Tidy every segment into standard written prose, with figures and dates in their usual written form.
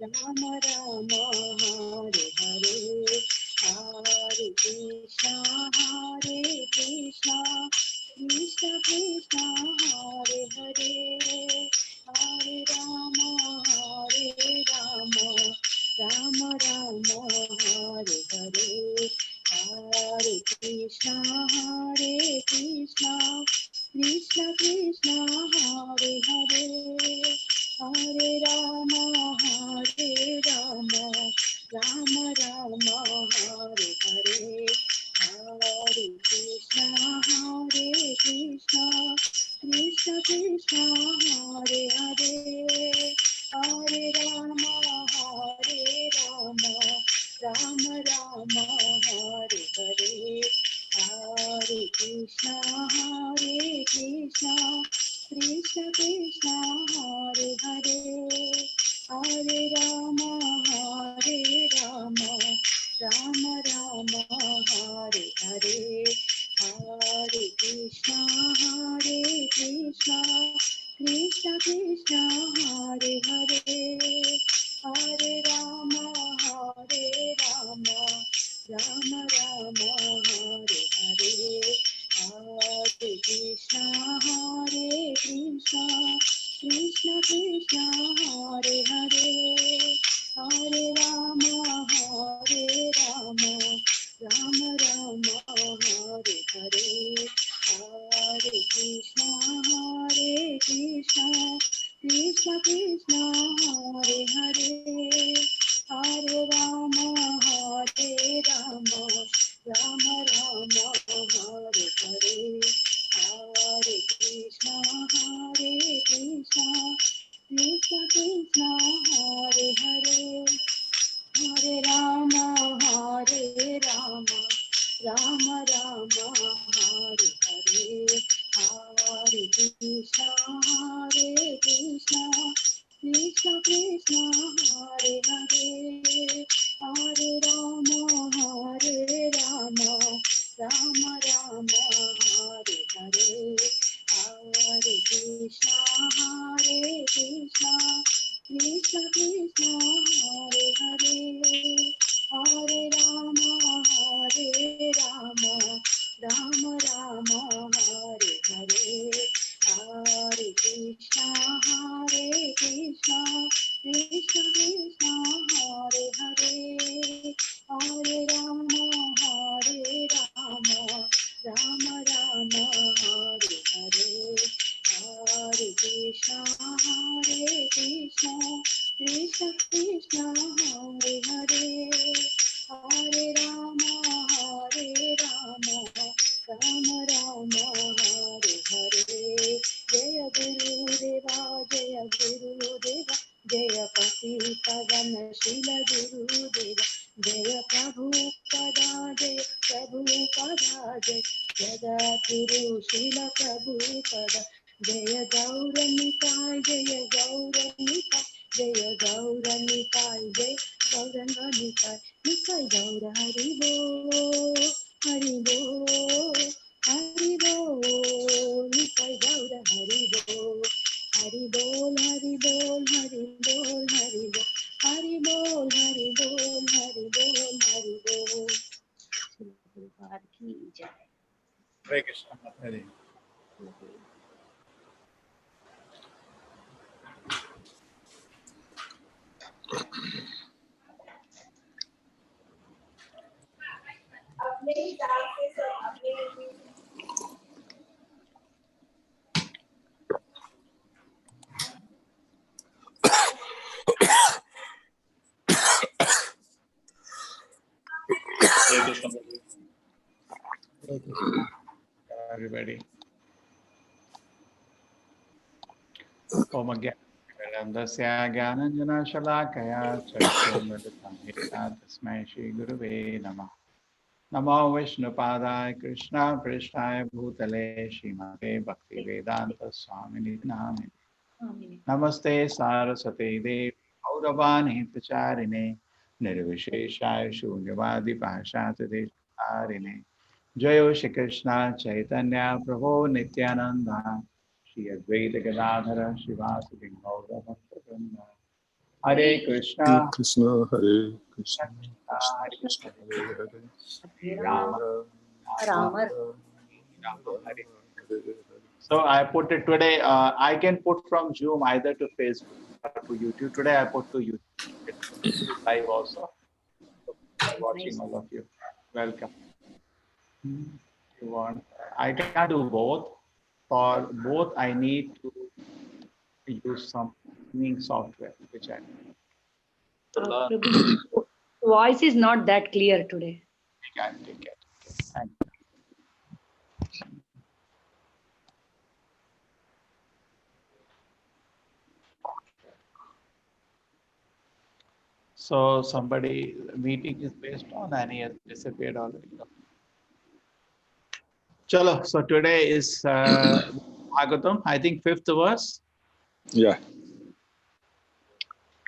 Rama Rama Hare Hare, Hare Krishna Krishna Krishna Hare Hare, Hare Rama Rama Rama Hare Hare, Hare Krishna Krishna Krishna Krishna Hare Hare, Hare Rama Rama Rama Hare Hare, Hare Krishna Krishna Krishna Krishna Hare Hare, Hare Rama Rama Rama Hare Hare, Hare Krishna Krishna Krishna Krishna Hare Hare, Hare Rama Rama Rama Hare Hare, Hare Krishna Krishna Krishna Krishna Hare Hare, Hare Rama Rama Rama Hare Hare, Hare Krishna Krishna Krishna Krishna Hare Hare, Hare Rama Rama Rama Hare Hare, Hare Krishna Krishna Krishna Krishna Hare Hare, Hare Rama Rama Rama Hare Hare, Hare Krishna Krishna Krishna Krishna Hare Hare, Hare Rama Rama Rama Hare Hare, Hare Krishna Krishna Krishna Krishna Hare Hare, Hare Rama Rama Rama Hare Hare, Hare Krishna Krishna Krishna Krishna Hare Hare, Hare Rama Rama Rama Hare Hare, Hare Krishna Krishna Krishna Krishna Hare Hare, Hare Rama Rama Rama Hare Hare, Hare Krishna Krishna Krishna Krishna Hare Hare, Hare Rama Rama Rama Hare Hare, Jaya Guru Deva Jaya Guru Deva, Jaya Patipadana Shila Guru Deva, Jaya Prabhupada Jaya Prabhupada Jaya Jagadguru Shila Prabhupada, Jaya Gauranitai Jaya Gauranitai, Jaya Gauranitai Jaya Gauranitai, Nitai Gaura Haribo Haribo Haribo, Nitai Gaura Haribo Haribo Haribo Haribo Haribo Haribo Haribo Haribo Haribo, Prabhupada की जय। Hare Krishna Mataji. अपने हिसाब से सब अपने Hare Krishna Mataji. Hare Krishna. Everybody. Om Gyana Gyananjana Shalakaya Chakramritam Tasmai Shri Guruve Namah. Namo Vishnupadaya Krishna Prishtaya Bhutale Srimate Bhaktivedanta Swami Name. Namaste Saraswati Devi Gauravani Pracharine Nirvisheshaya Shunyavadi Pashatadesharine. Jayo Shri Krishna Chaitanya Prabhu Nityananda Shri Advaita Gadadhara Shivasati Gaura Bhakta Vrinda. Hare Krishna, Krishna Hare Krishna, Krishna Krishna Krishna, Hare Hare, Hare Hare Rama, Rama, Rama, Rama, Hare. Hare Hare. So I put it today. I can put from Zoom either to Facebook or to YouTube. Today I put to YouTube. It's live also. So watching nice. all of you. Welcome. You want? I can't do both. For both, I need to use some tuning software, which I learn. Prabhuji, voice is not that clear today. Take it. Thank you. So somebody meeting is based on and he has disappeared already. Chalo, so today is Bhagavatam, I think fifth verse. Yeah,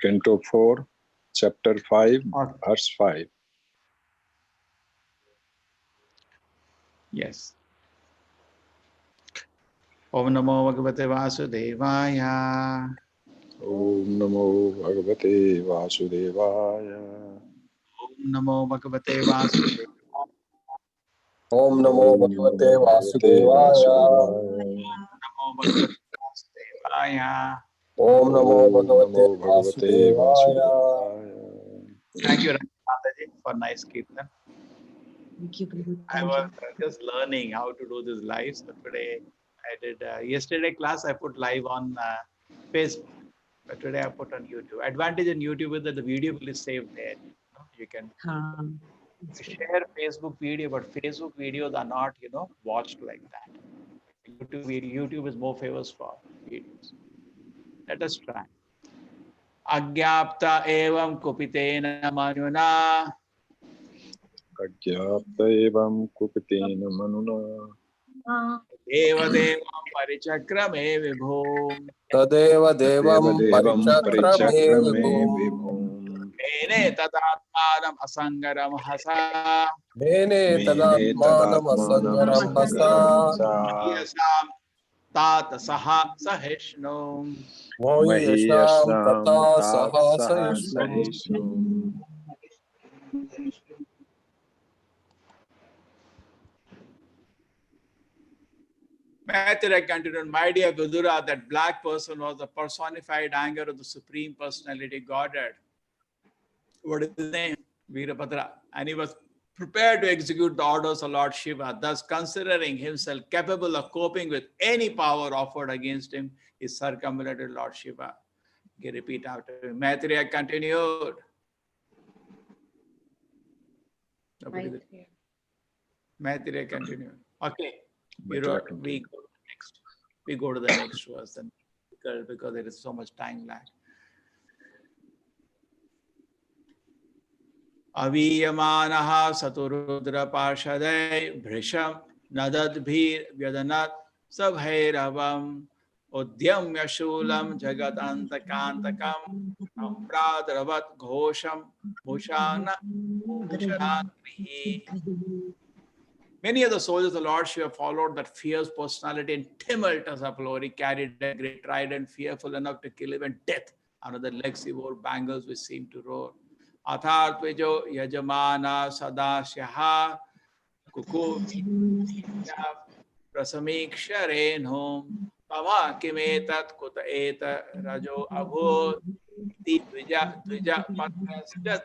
Canto 4, Chapter 5, Or, Verse 5. yes. Om Namo Bhagavate Vasudevaya. Om Namo Bhagavate Vasudevaya. Om Namo Bhagavate Vasudevaya. Om Namo Om Bhagavate Namo Bhagavate Vasudevaya. Vasudevaya. Namo Bhagavate Vasudevaya. Om Namo Om Bhagavate Namo Bhagavate Vasudevaya. Vasudevaya. Thank you, Mataji, for nice kirtan. Thank you, Prabhuji. I was just learning how to do this live. So today I did, yesterday class I put live on Facebook. But today I put on YouTube. Advantage in YouTube is that the video will be saved there. You can share Facebook video, but Facebook videos are not, watched like that. YouTube is more famous for videos. Let us try. Agyapta evam kupitena manuna. Agyapta evam kupitena manuna. Deva devam parichakrame vibhum. Tadeva Devam Devam Parichakrame Parichakrame Vibhum. Vibhum. Mene tadatmanam asangaram hasa. Mene Mene Tadatmanam tadatmanam Asangaram asangaram Hasa. sa. Yasam tata saha sahishnu. Mahiyasham Mahiyasam Tata tat Sahasa Yishnu. sahisnu. Maitreya continued, my dear Vidura, that black person was the personified anger of the Supreme Personality Godhead. What is his name? Virabhadra. And he was prepared to execute the orders of Lord Shiva, thus considering himself capable of coping with any power offered against him, he circumvented Lord Shiva. Okay, repeat after me. Maitreya continued. Maitreya continued. Okay. We go to the next. We go to the next verse then, because there is so much time lag. Aviyamanaha saturudra parshadai bhrisham nadadbhir vyadanat sabhairavam udyamya shulam jagat antakantakam ampradravat ghosham bhushana bhushanagrihi. Many of the soldiers of the Lord Shiva followed that fierce personality in tumultuous uproar. He carried a great trident, fearful enough to kill even death. Under the legs he wore bangles which seemed to roar. Athartvijo yajamana sadasyaha kuku prasamiksharenhum tama kimetat kuta eta rajo abhut iti dvija patrasya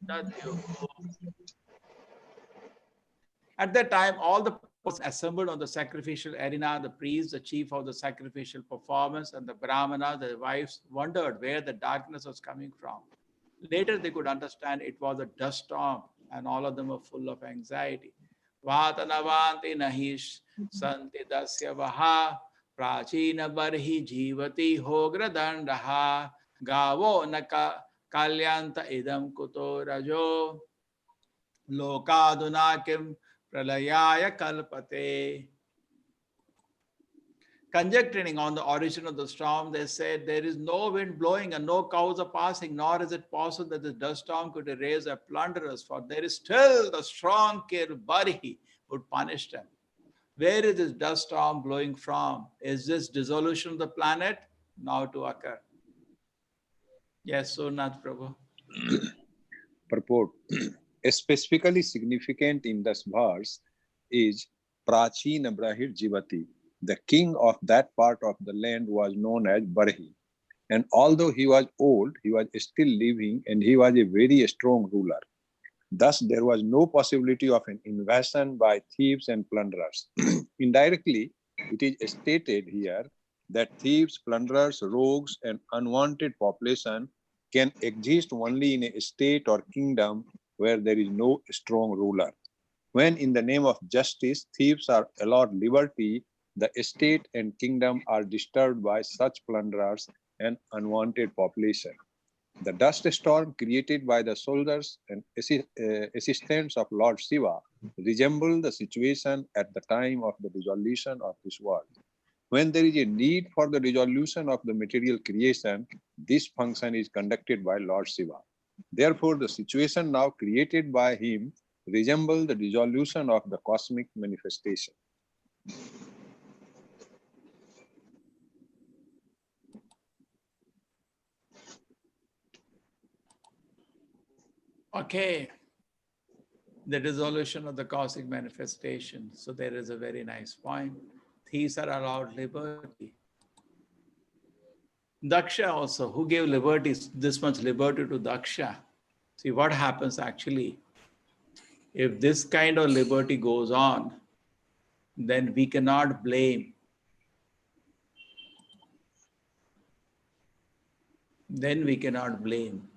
dadyuhu. At that time, all the persons assembled on the sacrificial arena, the priests, the chief of the sacrificial performance, and the brahmanas, their wives, wondered where the darkness was coming from. Later, they could understand it was a dust storm, and all of them were full of anxiety. Vatanavanti nahish santi dasya vaha prachina barhi jivati hogra dandaha gavo naka kalyanta idam kuto rajo lokadunakim pralayaya kalpate. Conjecturing on the origin of the storm, they said there is no wind blowing and no cows are passing, nor is it possible that the dust storm could erase our plunderers, for there is still the strong King Barhi would punish them. Where is this dust storm blowing from? Is this dissolution of the planet now to occur? Yes, Surnath Prabhu. Purport. Specifically significant in this verse is Prachina Brahir Jivati. The king of that part of the land was known as Barhi. And although he was old, he was still living and he was a very strong ruler. Thus, there was no possibility of an invasion by thieves and plunderers. Indirectly, it is stated here that thieves, plunderers, rogues, and unwanted population can exist only in a state or kingdom where there is no strong ruler. When in the name of justice, thieves are allowed liberty, the state and kingdom are disturbed by such plunderers and unwanted population. The dust storm created by the soldiers and assistants of Lord Shiva resemble the situation at the time of the dissolution of this world. When there is a need for the resolution of the material creation, this function is conducted by Lord Shiva. Therefore, the situation now created by him resembles the dissolution of the cosmic manifestation. Okay. The dissolution of the cosmic manifestation. So there is a very nice point. Thieves are allowed liberty. Daksha also, who gave liberty, this much liberty to Daksha? See what happens actually. If this kind of liberty goes on, then we cannot blame. Then we cannot blame.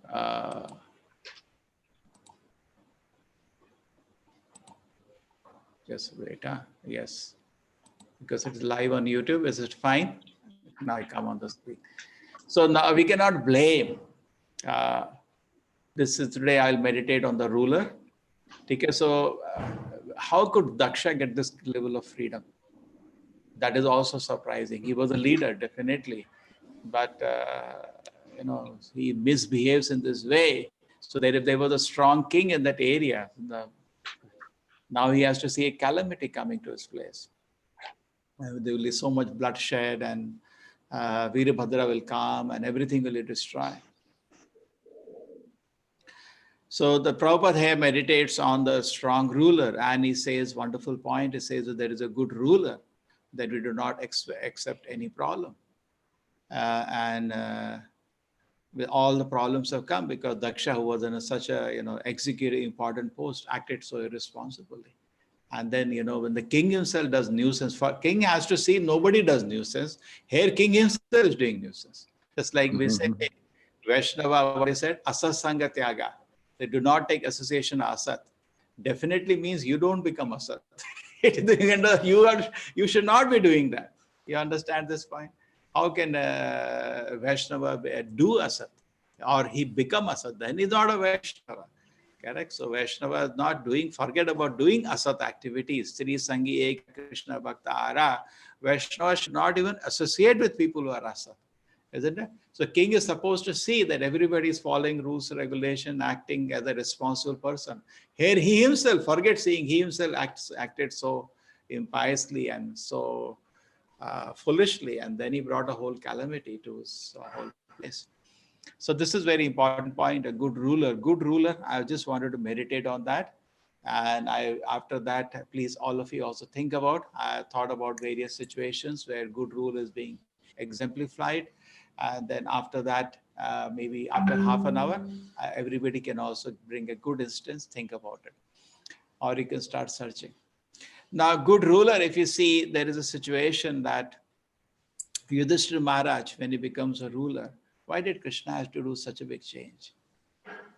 Just wait, huh? Yes. Because it's live on YouTube, is it fine? Now I come on the screen. So now we cannot blame. This is today I'll meditate on the ruler. Okay, so how could Daksha get this level of freedom? That is also surprising. He was a leader, definitely, but he misbehaves in this way. So that if there was a strong king in that area, now he has to see a calamity coming to his place. There will be so much bloodshed, and Virabhadra will come, and everything will be destroyed. So the Prabhupada here meditates on the strong ruler, and he says, wonderful point, he says that there is a good ruler, that we do not accept any problem. All the problems have come because Daksha, who was in such a executive important post, acted so irresponsibly. And then, when the king himself does nuisance, king has to see nobody does nuisance. Here, king himself is doing nuisance. Just like we say, Vaishnava, what he said, asat sanga tyaga. They do not take association asat. Definitely means you don't become asat. You should not be doing that. You understand this point? How can Vaishnava do asat? Or he become asat? Then he's not a Vaishnava. Correct? So Vaishnava is not forget about doing asat activities. Sri Sangi Ek Krishna Bhakta Ara. Vaishnava should not even associate with people who are asat. Isn't it? So king is supposed to see that everybody is following rules, regulation, acting as a responsible person. Here he himself, forget seeing, he himself acted so impiously and so foolishly, and then he brought a whole calamity to his whole place. So this is very important point, a good ruler. Good ruler, I just wanted to meditate on that. And after that, please, all of you also think about, I thought about various situations where good rule is being exemplified. And then after that, maybe after half an hour, everybody can also bring a good instance, think about it. Or you can start searching. Now, good ruler, if you see, there is a situation that Yudhishthira Maharaj, when he becomes a ruler, why did Krishna have to do such a big change?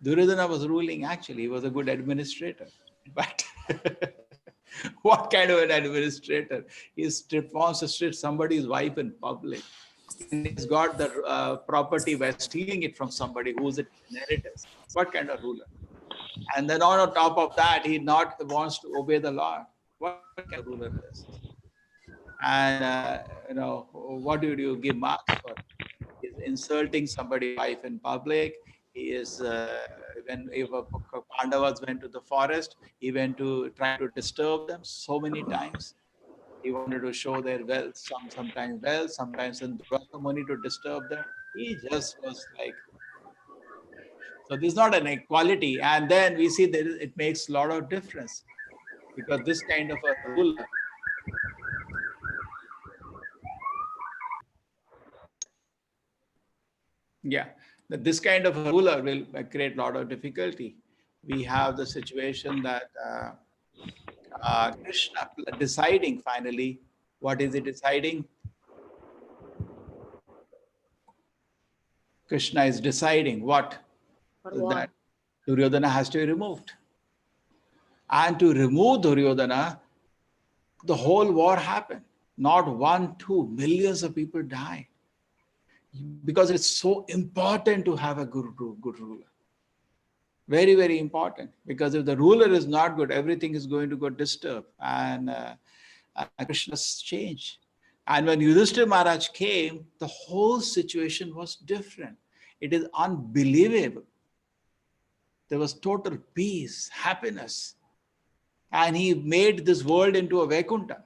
Duryodhana was ruling, actually, he was a good administrator. But what kind of an administrator? He wants to steal somebody's wife in public. And he's got the property by stealing it from somebody who's an inheritance. What kind of ruler? And then on top of that, he not wants to obey the law. What kind of ruler is? And what do you give marks for? He's insulting somebody's wife in public. He is when Pandavas went to the forest, he went to try to disturb them so many times. He wanted to show their wealth, sometimes in Muni to disturb them. He just was like So this is not an equality. And then we see that it makes a lot of difference because this kind of a ruler, yeah, this kind of a ruler will create a lot of difficulty. We have the situation that Krishna deciding finally, what is he deciding? Krishna is deciding what? For what? That Duryodhana has to be removed. And to remove Duryodhana, the whole war happened. Not 1, 2, millions of people died. Because it's so important to have a good ruler. Very, very important. Because if the ruler is not good, everything is going to go disturbed. And Krishna's changed. And when Yudhishthira Maharaj came, the whole situation was different. It is unbelievable. There was total peace, happiness. And he made this world into a Vaikuntha.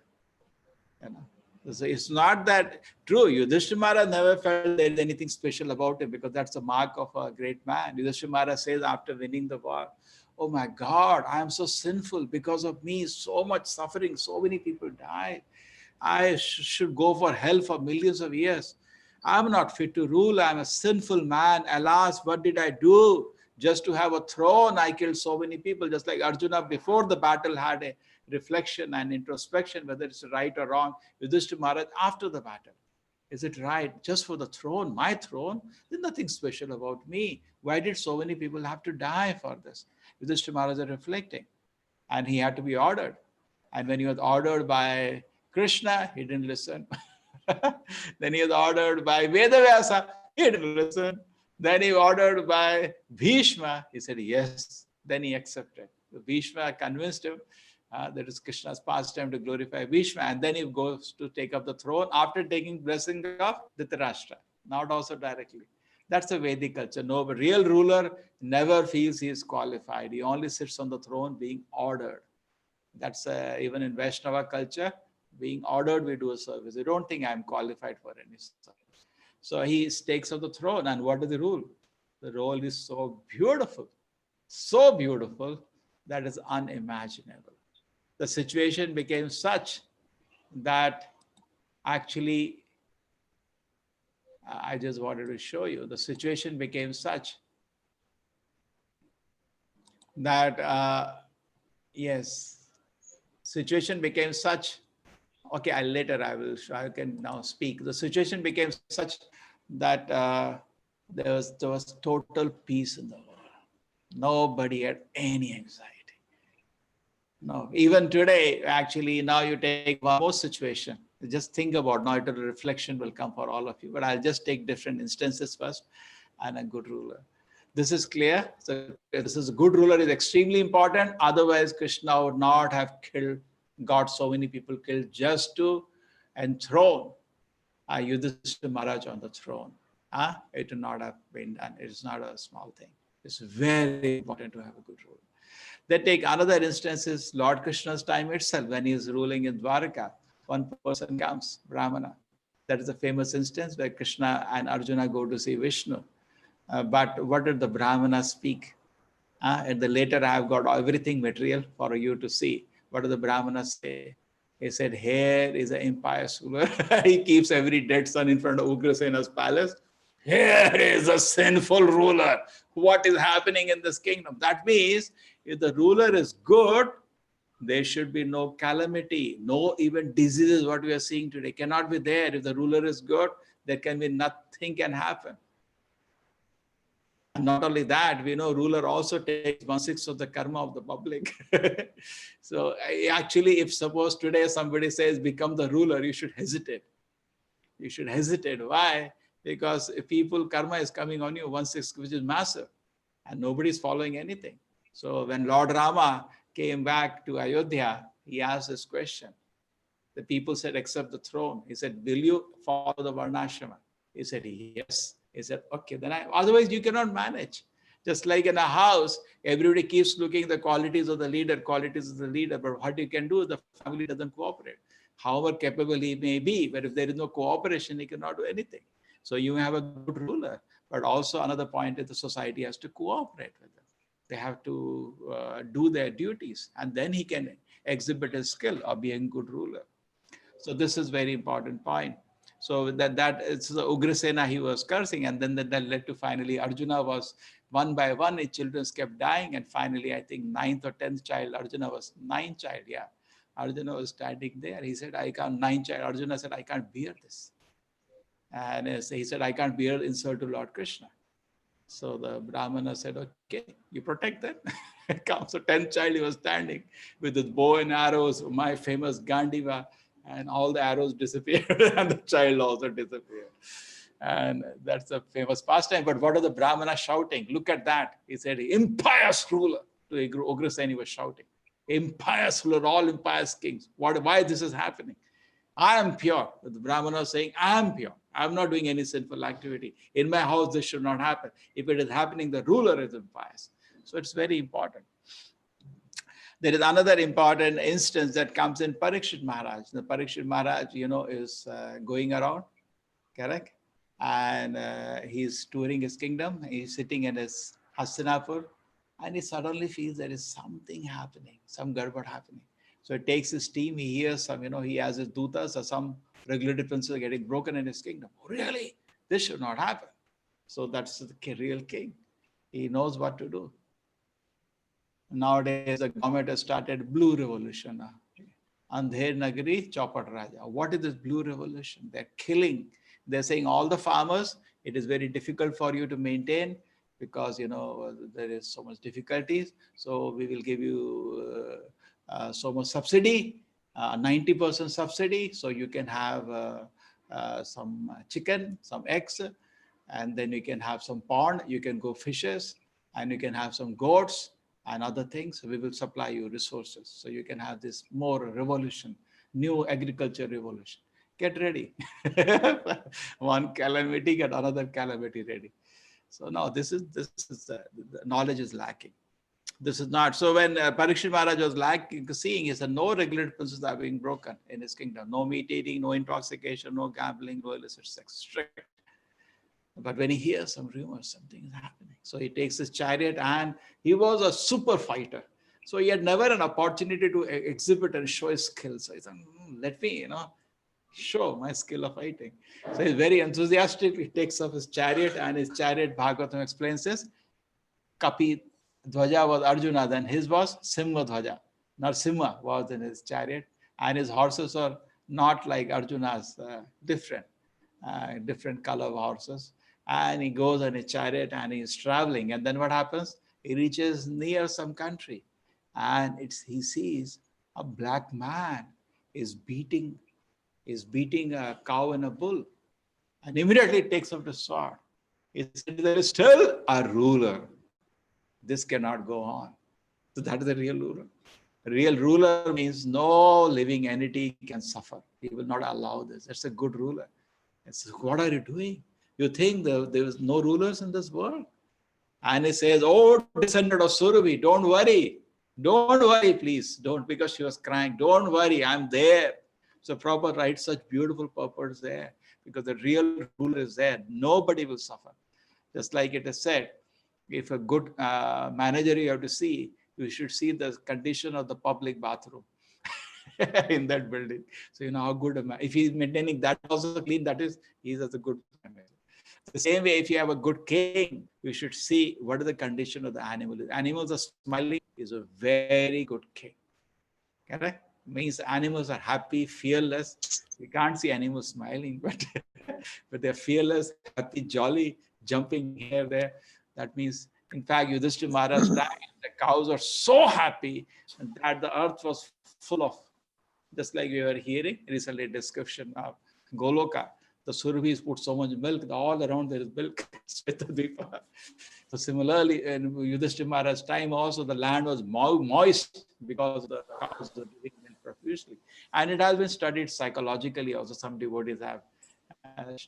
You know? So it's not that true. Yudhishthira Maharaj never felt there is anything special about him because that's a mark of a great man. Yudhishthira Maharaj says after winning the war, oh my God, I am so sinful. Because of me, so much suffering, so many people died. I should go for hell for millions of years. I'm not fit to rule. I'm a sinful man. Alas, what did I do? Just to have a throne, I killed so many people. Just like Arjuna before the battle had a reflection and introspection, whether it's right or wrong. Yudhishthira Maharaj after the battle. Is it right? Just for the throne, my throne? There's nothing special about me. Why did so many people have to die for this? Yudhishthira Maharaj is reflecting. And he had to be ordered. And when he was ordered by Krishna, he didn't listen. Then he was ordered by Vedavyasa, he didn't listen. Then he ordered by Bhishma, he said yes. Then he accepted. Bhishma convinced him that it's Krishna's pastime to glorify Bhishma. And then he goes to take up the throne after taking blessing of Dhritarashtra, not also directly. That's a Vedic culture. No, but real ruler never feels he is qualified. He only sits on the throne being ordered. That's even in Vaishnava culture, being ordered, we do a service. I don't think I'm qualified for any service. So he takes up the throne, and what is the rule? The role is so beautiful that is unimaginable. The situation became such that actually, I just wanted to show you, the situation became such that, situation became such, okay, I can now speak. The situation became such that there was total peace in the world. Nobody had any anxiety. No, even today, actually, now you take one more situation. Just think about, now a reflection will come for all of you, but I'll just take different instances first and a good ruler. This is clear. So this is a good ruler is extremely important. Otherwise, Krishna would not have got so many people killed just to enthrone Yudhishthira Maharaj on the throne. It would not have been done. It is not a small thing. It's very important to have a good ruler. They take another instance is Lord Krishna's time itself when he is ruling in Dwarka. One person comes, Brahmana. That is a famous instance where Krishna and Arjuna go to see Vishnu. But what did the Brahmana speak? And later I have got everything material for you to see. What did the Brahmana say? He said, here is an impious ruler. He keeps every dead son in front of Ugrasena's palace. Here is a sinful ruler. What is happening in this kingdom? That means if the ruler is good, there should be no calamity, no even diseases, what we are seeing today cannot be there. If the ruler is good, there can be nothing can happen. And not only that, we know ruler also takes 1/6 of the karma of the public. So actually, if suppose today somebody says, become the ruler, you should hesitate. You should hesitate. Why? Because if people, karma is coming on you 1/6, which is massive, and nobody is following anything. So when Lord Rama came back to Ayodhya, he asked this question. The people said, accept the throne. He said, will you follow the Varnashrama? He said, yes. He said, okay, then otherwise you cannot manage. Just like in a house, everybody keeps looking at the qualities of the leader, but what you can do, the family doesn't cooperate. However capable he may be, but if there is no cooperation, he cannot do anything. So you have a good ruler. But also another point is the society has to cooperate with them. They have to do their duties, and then he can exhibit his skill of being a good ruler. So this is very important point. So that it's the Ugrasena he was cursing, and then that led to finally Arjuna was one by one, his children kept dying, and finally I think 9th or 10th child, Arjuna was 9th child, yeah. Arjuna was standing there. He said, I can't, 9th child, Arjuna said, I can't bear this. And he said, I can't bear insult to Lord Krishna. So the Brahmana said, okay, you protect them. Come. So 10th child, he was standing with his bow and arrows, my famous Gandiva, and all the arrows disappeared and the child also disappeared. And that's a famous pastime. But what are the Brahmana shouting? Look at that. He said, impious ruler. To Ugrasena, he was shouting. Impious ruler, all impious kings. Why this is happening? I am pure. The Brahmana is saying, I am pure. I am not doing any sinful activity. In my house, this should not happen. If it is happening, the ruler is impious. So it's very important. There is another important instance that comes in Parikshit Maharaj. The Parikshit Maharaj, is going around, correct? And he's touring his kingdom. He's sitting in his Hastinapur, and he suddenly feels there is something happening, some garbad happening. So he takes his team, he hears some, he has his dutas or some regulatory principles are getting broken in his kingdom. Oh, really? This should not happen. So that's the real king. He knows what to do. Nowadays, the government has started blue revolution. Andher Nagari, Chaupat Raja. What is this blue revolution? They're killing. They're saying all the farmers, it is very difficult for you to maintain because, there is so much difficulties. So we will give you so much subsidy, 90% subsidy. So you can have some chicken, some eggs, and then you can have some pond, you can go fishes, and you can have some goats and other things. We will supply you resources. So you can have this more revolution, new agriculture revolution. Get ready. One calamity, get another calamity ready. So now this is the knowledge is lacking. This is not. So when Parikshit Maharaj was seeing, he said, no regulated principles are being broken in his kingdom. No meat eating, no intoxication, no gambling, no illicit sex. Strict. But when he hears some rumors, something is happening. So he takes his chariot, and he was a super fighter. So he had never an opportunity to exhibit and show his skills. So he said, let me, show my skill of fighting. So he's very enthusiastic. He takes up his chariot, and his chariot, Bhagavatam explains this, Kapi Dhwaja was Arjuna, then his was Simha Dhwaja. Narsimha was in his chariot, and his horses are not like Arjuna's, different color of horses. And he goes on his chariot and he's traveling. And then what happens? He reaches near some country, and he sees a black man is beating a cow and a bull, and immediately takes up the sword. He said, there is still a ruler. This cannot go on. So that is the real ruler. Real ruler means no living entity can suffer. He will not allow this. That's a good ruler. It's, what are you doing? You think there is no rulers in this world? And he says, oh, descendant of Surabhi, don't worry. Don't worry, please. Don't, because she was crying. Don't worry, I'm there. So Prabhupada writes such beautiful purports there, because the real ruler is there. Nobody will suffer. Just like it is said, if a good manager you have to see, you should see the condition of the public bathroom in that building. So you know how good a man. If he's maintaining that also clean, that is, he's as a good manager. The same way, if you have a good king, you should see what is the condition of the animal. If animals are smiling, is a very good king. Correct? Means animals are happy, fearless. We can't see animals smiling, but they're fearless, happy, jolly, jumping here, there. That means, in fact, Yudhishthira Maharaj's time, the cows are so happy that the earth was full of, just like we were hearing recently, a description of Goloka. The Surabhis put so much milk, all around there is milk. So similarly, in Yudhishthira Maharaj's time also, the land was moist because the cows were giving milk profusely. And it has been studied psychologically also. Some devotees have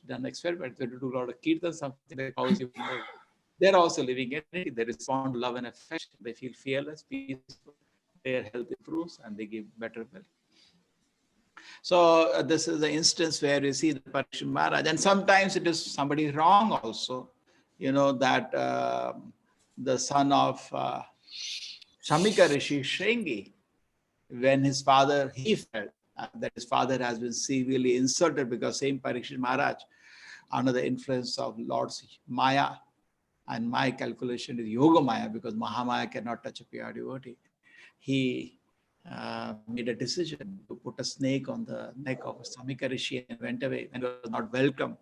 done experiments. They do a lot of kirtan, something the cows give milk. They're also living in it. They respond to love and affection. They feel fearless, peaceful. Their health improves and they give better milk. So this is the instance where you see the Parikshit Maharaj. And sometimes it is somebody wrong also. that the son of Shamika Rishi, Shringi, when his father, he felt that his father has been severely insulted because same Parikshit Maharaj, under the influence of Lord's Maya, and my calculation is Yoga Maya, because Mahamaya cannot touch a pure devotee. He made a decision to put a snake on the neck of Samika Rishi and went away and was not welcomed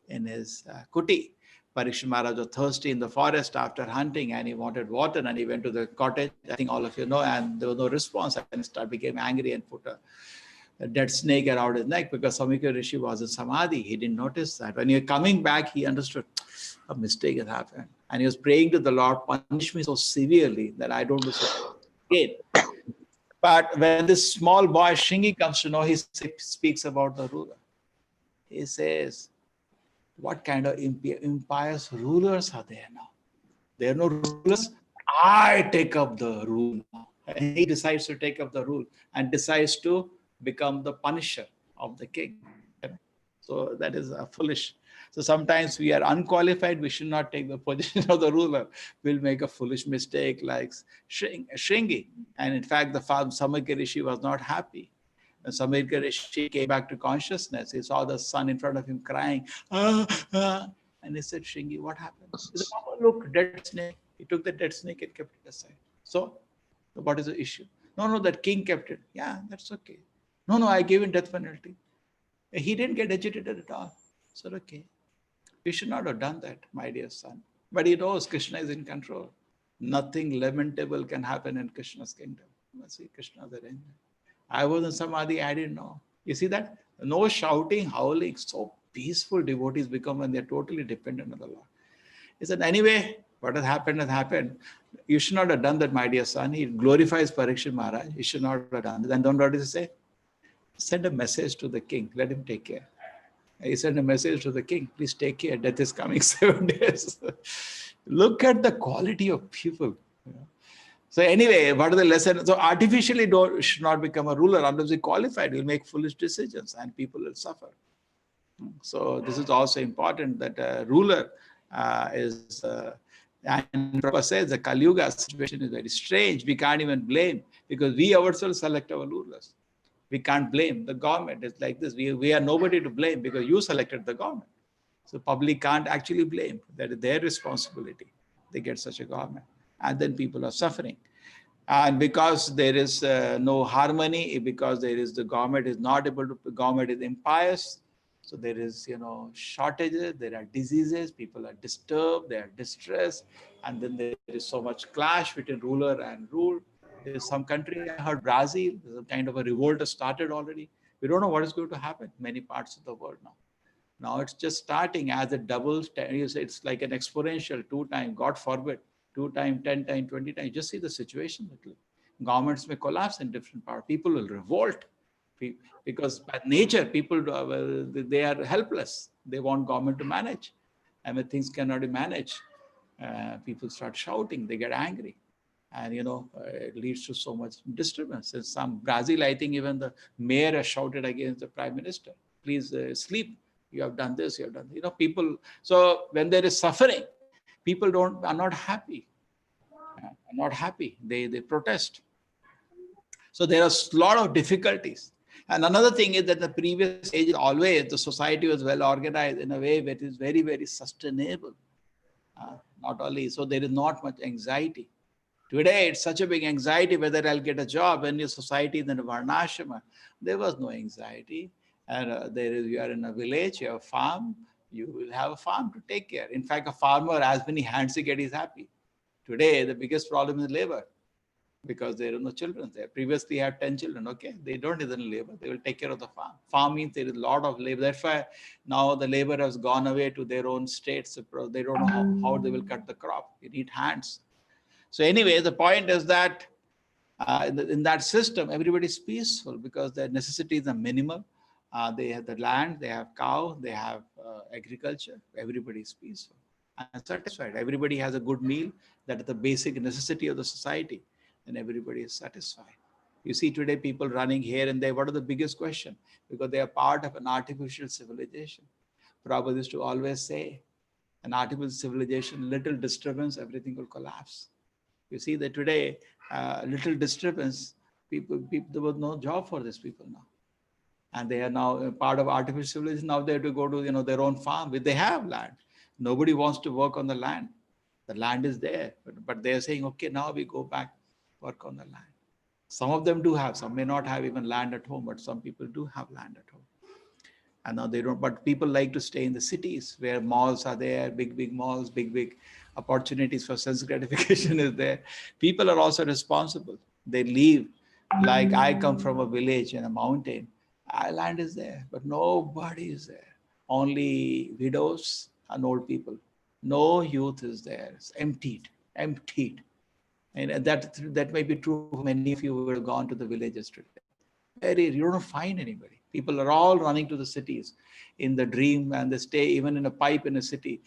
in his kuti. Parikshit Maharaj was thirsty in the forest after hunting and he wanted water and he went to the cottage, I think all of you know, and there was no response, and he became angry and put a dead snake around his neck because Samika Rishi was in Samadhi. He didn't notice that. When he was coming back, he understood a mistake had happened. And he was praying to the Lord, punish me so severely that I don't do so again. But when this small boy Shingi comes to know, he speaks about the ruler. He says, what kind of impious rulers are there now? There are no rulers. I take up the rule now. And he decides to take up the rule and decides to become the punisher of the king. So that is foolish. So sometimes we are unqualified. We should not take the position of the ruler. We'll make a foolish mistake like Shringi. And in fact, the father Samika Rishi was not happy. When Samika Rishi came back to consciousness, he saw the son in front of him crying. And he said, Shringi, what happened? He said, oh, look, dead snake. He took the dead snake and kept it aside. So what is the issue? No, that king kept it. Yeah, that's okay. No, I gave him death penalty. He didn't get agitated at all. So, okay. You should not have done that, my dear son. But he knows Krishna is in control. Nothing lamentable can happen in Krishna's kingdom. See, Krishna the arrangement. I was in Samadhi, I didn't know. You see that? No shouting, howling. So peaceful devotees become when they're totally dependent on the Lord. He said, anyway, what has happened. You should not have done that, my dear son. He glorifies Parikshit Maharaj. You should not have done that. And then what does he say? Send a message to the king. Let him take care. He sent a message to the king. Please take care. Death is coming 7 days. Look at the quality of people. So anyway, what are the lessons? So artificially should not become a ruler unless he qualified. He'll make foolish decisions and people will suffer. So this is also important that a ruler is... and Prabhupada says the Kali Yuga situation is very strange. We can't even blame because we ourselves select our rulers. We can't blame the government. It's like this. We are nobody to blame because you selected the government. So public can't actually blame. That is their responsibility. They get such a government. And then people are suffering. And because there is no harmony, because there is the government is not able to, the government is impious. So there is, shortages, there are diseases, people are disturbed, they are distressed. And then there is so much clash between ruler and rule. There's some country, I heard Brazil, there's a kind of a revolt has started already. We don't know what is going to happen in many parts of the world now. Now it's just starting as it doubles. It's like an exponential 2 times, God forbid, 2 times, 10 times, 20 times. Just see the situation. Governments may collapse in different parts. People will revolt because by nature, people, they are helpless. They want government to manage. And when things cannot be managed, people start shouting, they get angry. And, it leads to so much disturbance. In some Brazil, I think even the mayor has shouted against the prime minister. Please sleep. You have done this, you have done, people. So when there is suffering, people are not happy. They protest. So there are a lot of difficulties. And another thing is that the previous age, always the society was well organized in a way that is very, very sustainable. Not only, so there is not much anxiety. Today, it's such a big anxiety whether I'll get a job. When your society is in a varnashrama, there was no anxiety. And you are in a village, you have a farm, you will have a farm to take care. In fact, a farmer, as many hands he gets, he's happy. Today, the biggest problem is labor because there are no children there. Previously, had 10 children. Okay, they don't need any labor. They will take care of the farm. Farm means there is a lot of labor. That's why now the labor has gone away to their own states. They don't know how they will cut the crop. You need hands. So anyway, the point is that in that system, everybody is peaceful because their necessities are minimal. They have the land, they have cow, they have agriculture. Everybody is peaceful and satisfied. Everybody has a good meal. That is the basic necessity of the society. And everybody is satisfied. You see today people running here and there. What are the biggest question? Because they are part of an artificial civilization. Prabhupada used to always say, An artificial civilization, little disturbance, everything will collapse. You see that today, little disturbance, people, there was no job for these people now. And they are now a part of artificial civilization. Now they have to go to their own farm. They have land. Nobody wants to work on the land. The land is there, but they are saying, okay, now we go back, work on the land. Some of them do have, some may not have even land at home, but some people do have land at home. And now they don't, but people like to stay in the cities where malls are there, big malls, big opportunities for sense gratification is there. People are also responsible. They leave, like I come from a village in a mountain. Our land is there, but nobody is there. Only widows and old people. No youth is there. It's emptied. And that may be true for many of you who have gone to the villages today. You don't find anybody. People are all running to the cities in the dream, and they stay even in a pipe in a city.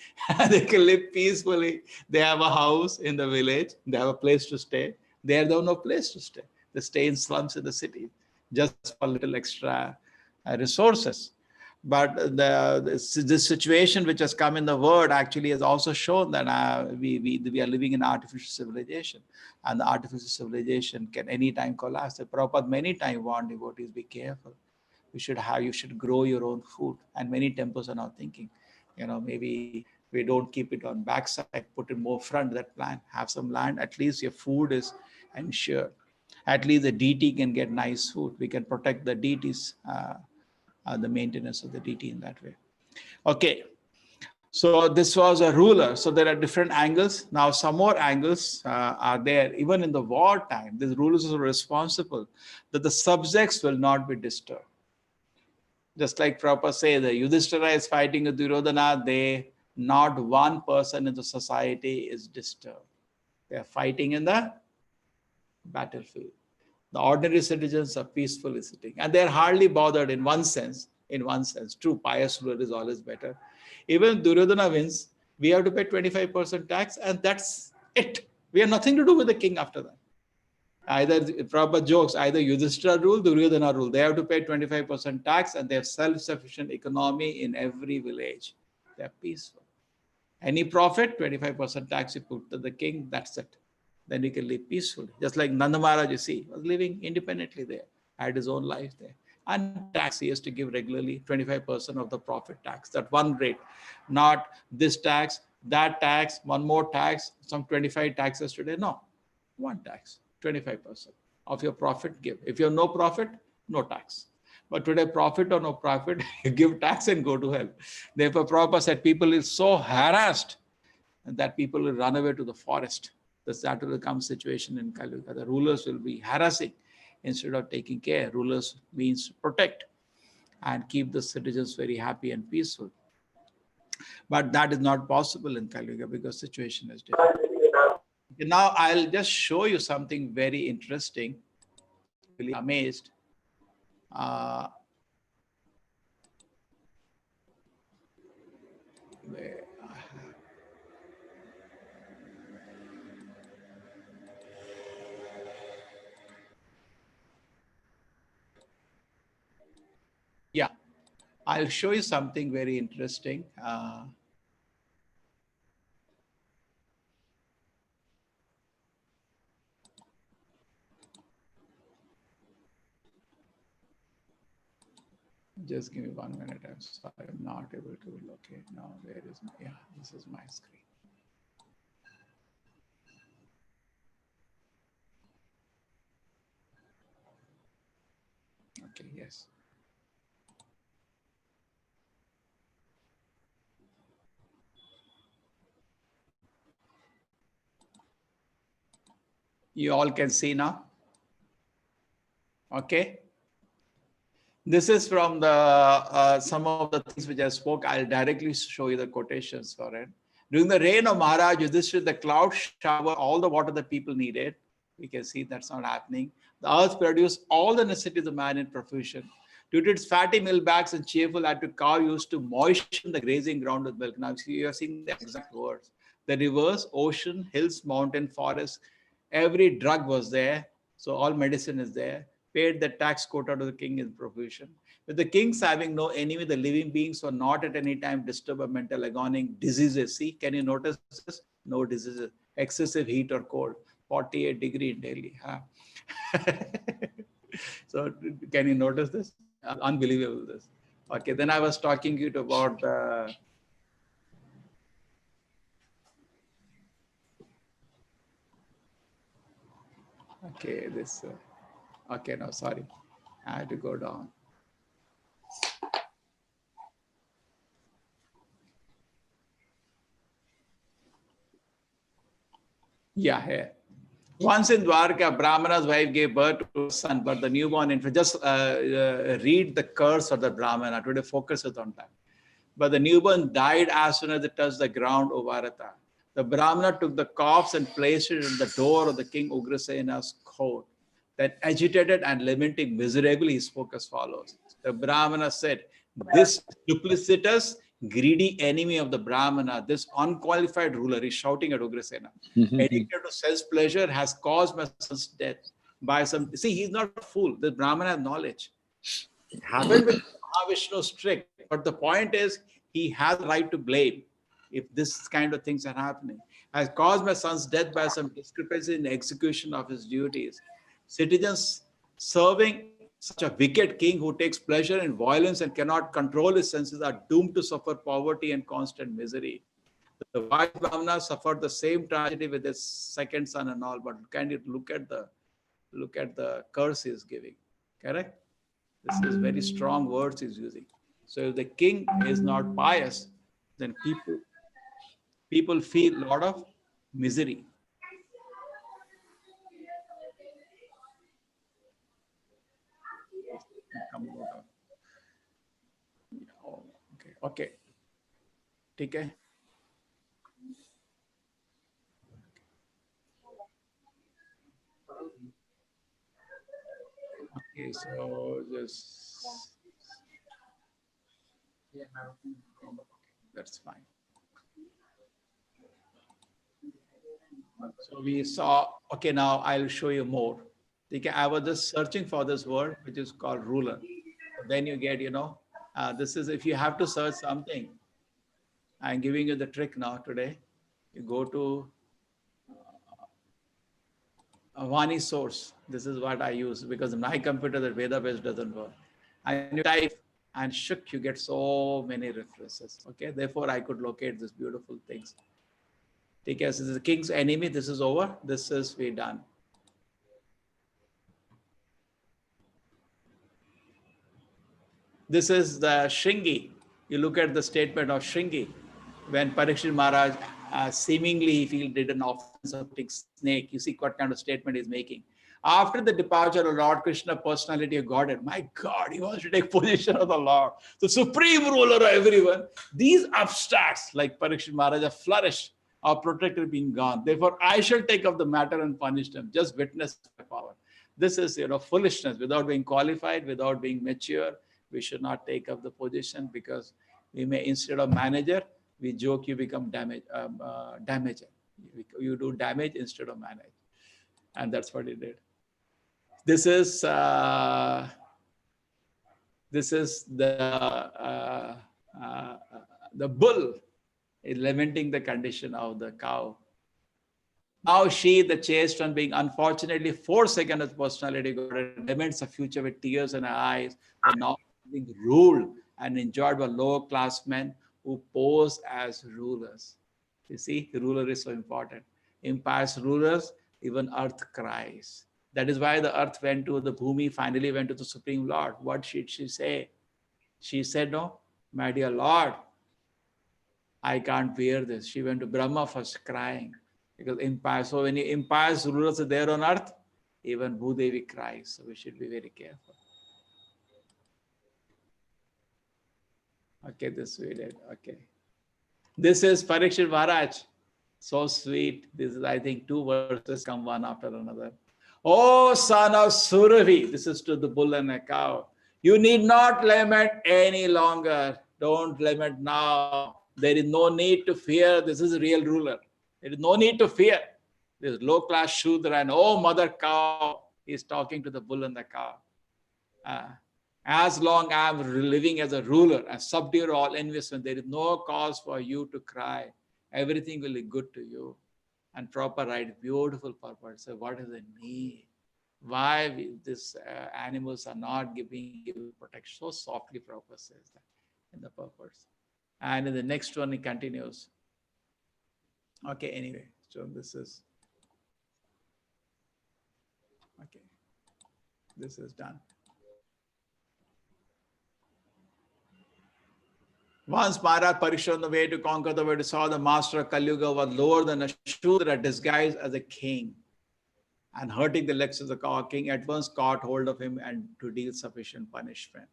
They can live peacefully. They have a house in the village. They have a place to stay. There, they have no place to stay. They stay in slums in the city just for a little extra resources. But this situation which has come in the world actually has also shown that we are living in artificial civilization, and the artificial civilization can anytime collapse. The Prabhupada many times warned devotees, be careful. You should grow your own food. And many temples are now thinking, maybe we don't keep it on backside, put it more front, that plan, have some land, at least your food is ensured. At least the deity can get nice food. We can protect the deities, the maintenance of the deity in that way. Okay, so this was a ruler. So there are different angles. Now some more angles are there. Even in the wartime, these rulers are responsible that the subjects will not be disturbed. Just like Prabhupada says, the Yudhishthira is fighting with Duryodhana, not one person in the society is disturbed. They are fighting in the battlefield. The ordinary citizens are peacefully sitting, and they are hardly bothered in one sense. True, pious ruler is always better. Even if Duryodhana wins, we have to pay 25% tax, and that's it. We have nothing to do with the king after that. Either, Prabhupada jokes, either Yudhishthira rule, Duryodhana rule. They have to pay 25% tax, and they have self-sufficient economy in every village. They are peaceful. Any profit, 25% tax you put to the king, that's it. Then you can live peacefully. Just like Nanda Maharaj, you see, was living independently there, had his own life there. And tax, he has to give regularly 25% of the profit tax, that one rate. Not this tax, that tax, one more tax, some 25 taxes today. No, one tax, 25% of your profit give. If you have no profit, no tax. But today, profit or no profit, you give tax and go to hell. Therefore, Prabhupada said people is so harassed that people will run away to the forest. That will become situation in Kali Yuga. The rulers will be harassing instead of taking care. Rulers means protect and keep the citizens very happy and peaceful. But that is not possible in Kali Yuga because situation is different. Now I'll just show you something very interesting. Really amazed. Yeah, I'll show you something very interesting. Just give me 1 minute. I'm sorry, I'm not able to locate now. Where is my, yeah, this is my screen. Okay, yes. You all can see now. Okay. This is from the some of the things which I spoke. I'll directly show you the quotations for it. During the reign of Maharaj Yudhishthira, the cloud showered all the water the people needed. We can see that's not happening. The earth produced all the necessities of man in profusion. Due to its fatty milk bags and cheerful attitude, cow used to moisten the grazing ground with milk. Now you are seeing the exact words. The rivers, ocean, hills, mountain, forest, every drug was there. So all medicine is there. Paid the tax quota to the king in profusion. With the kings having no enemy, the living beings were not at any time disturbed by mental agony, diseases. See, can you notice this? No diseases, excessive heat or cold, 48 degree in Delhi. Huh? So can you notice this? Unbelievable this. Okay, then I was talking to you about the okay, this okay, no, sorry. I had to go down. Yeah, here. Once in Dwarka, Brahmana's wife gave birth to a son, but the newborn infant, just read the curse of the Brahmana. Today focuses on that. But the newborn died as soon as it touched the ground, O Bharata. The Brahmana took the corpse and placed it in the door of the king Ugrasena's court. Then agitated and lamenting miserably, he spoke as follows. The Brahmana said, this duplicitous, greedy enemy of the Brahmana, this unqualified ruler, is shouting at Ugrasena, addicted to self-pleasure, has caused my son's death by some... See, he's not a fool. The Brahmana has knowledge. It happened with Mahavishnu's trick. But the point is, he has the right to blame if this kind of things are happening. Has caused my son's death by some discrepancy in the execution of his duties. Citizens serving such a wicked king who takes pleasure in violence and cannot control his senses are doomed to suffer poverty and constant misery. The wise Brahmana suffered the same tragedy with his second son and all, but can you look at the curse he is giving? Correct? This is very strong words he's using. So if the king is not pious, then people feel a lot of misery. Okay. ठीक है. Okay, so just that's fine. So we saw, okay, now I'll show you more. Okay, I was just searching for this word, which is called ruler. Then you get, this is, if you have to search something, I'm giving you the trick now today. You go to Vani source. This is what I use because in my computer, the Veda-based doesn't work. And you type and shook, you get so many references. Okay, therefore I could locate these beautiful things. Okay, this is the king's enemy. This is over. This is we done. This is the Shringi. You look at the statement of Shringi. When Parikshit Maharaj seemingly he did an offense of putting snake, you see what kind of statement he's making. After the departure of Lord Krishna, personality of Godhead, my God, he wants to take position of the Lord, the supreme ruler of everyone. These abstracts like Parikshit Maharaj have flourished, our protector being gone. Therefore, I shall take up the matter and punish them. Just witness my power. This is foolishness without being qualified, without being mature. We should not take up the position because we may, instead of manager, we joke you become damager. You do damage instead of manage. And that's what he did. This is the bull is lamenting the condition of the cow. Now she, the chaste one, being unfortunately forsaken as personality, laments the future with tears in her eyes, but now being ruled and enjoyed by lower class men who pose as rulers. You see, ruler is so important. Impious rulers, even earth cries. That is why the earth went to the Bhumi, finally went to the Supreme Lord. What did she say? She said, no, my dear Lord, I can't bear this. She went to Brahma first crying because impious. So when impious rulers are there on earth, even Bhudevi cries. So we should be very careful. Okay, this we did. Okay. This is Parikshit Maharaj. So sweet. This is, I think, 2 verses come one after another. Oh, son of Surabhi. This is to the bull and a cow. You need not lament any longer. Don't lament now. There is no need to fear. This is a real ruler. There is no need to fear. This low-class Shudra and oh, mother cow. He's talking to the bull and the cow. As long as I'm living as a ruler and subdue all investment, there is no cause for you to cry. Everything will be good to you. And Prabhupada writes beautiful purpose. So what is the need? Why these animals are not giving you protection? So softly Prabhupada says that in the purpose. And in the next one, he continues. Okay, anyway, so this is, okay, this is done. Once Maharaj Parikshit on the way to conquer the world saw the master of Kali Yuga was lower than a Shudra disguised as a king and hurting the legs of the king, at once caught hold of him and to deal sufficient punishment.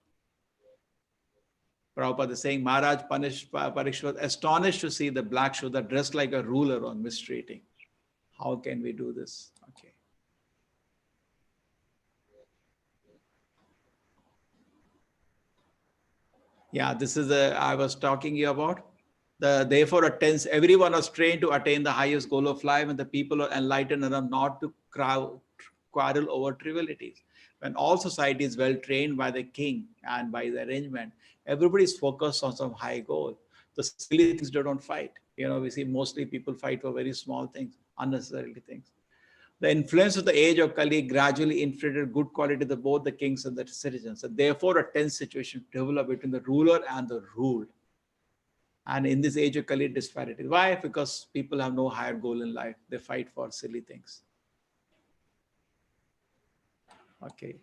Prabhupada is saying Maharaj Parikshit was astonished to see the black Shudra dressed like a ruler on mistreating. How can we do this? Okay. Yeah, this is I was talking you about. Therefore, everyone was trained to attain the highest goal of life, and the people are enlightened enough not to quarrel over trivialities. When all society is well trained by the king and by the arrangement, everybody is focused on some high goal. The silly things they don't fight. We see mostly people fight for very small things, unnecessary things. The influence of the age of Kali gradually infiltrated good quality of both the kings and the citizens. And therefore, a tense situation developed between the ruler and the ruled. And in this age of Kali, disparity. Why? Because people have no higher goal in life. They fight for silly things. Okay.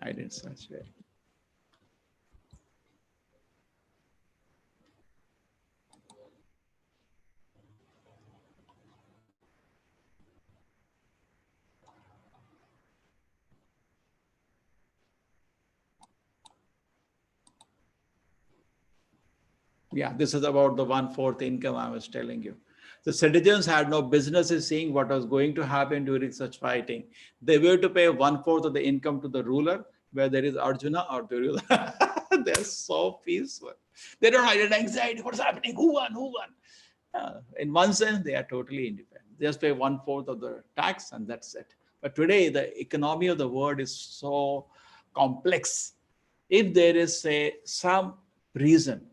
I didn't search it. Yeah, this is about the 1/4 income I was telling you. The citizens had no business in seeing what was going to happen during such fighting. They were to pay 1/4 of the income to the ruler, where there is Arjuna or Duryodhana. They're so peaceful. They don't have any anxiety. What's happening? Who won? Who won? In one sense, they are totally independent. They just pay 1/4 of the tax and that's it. But today, the economy of the world is so complex. If there is, say, some reason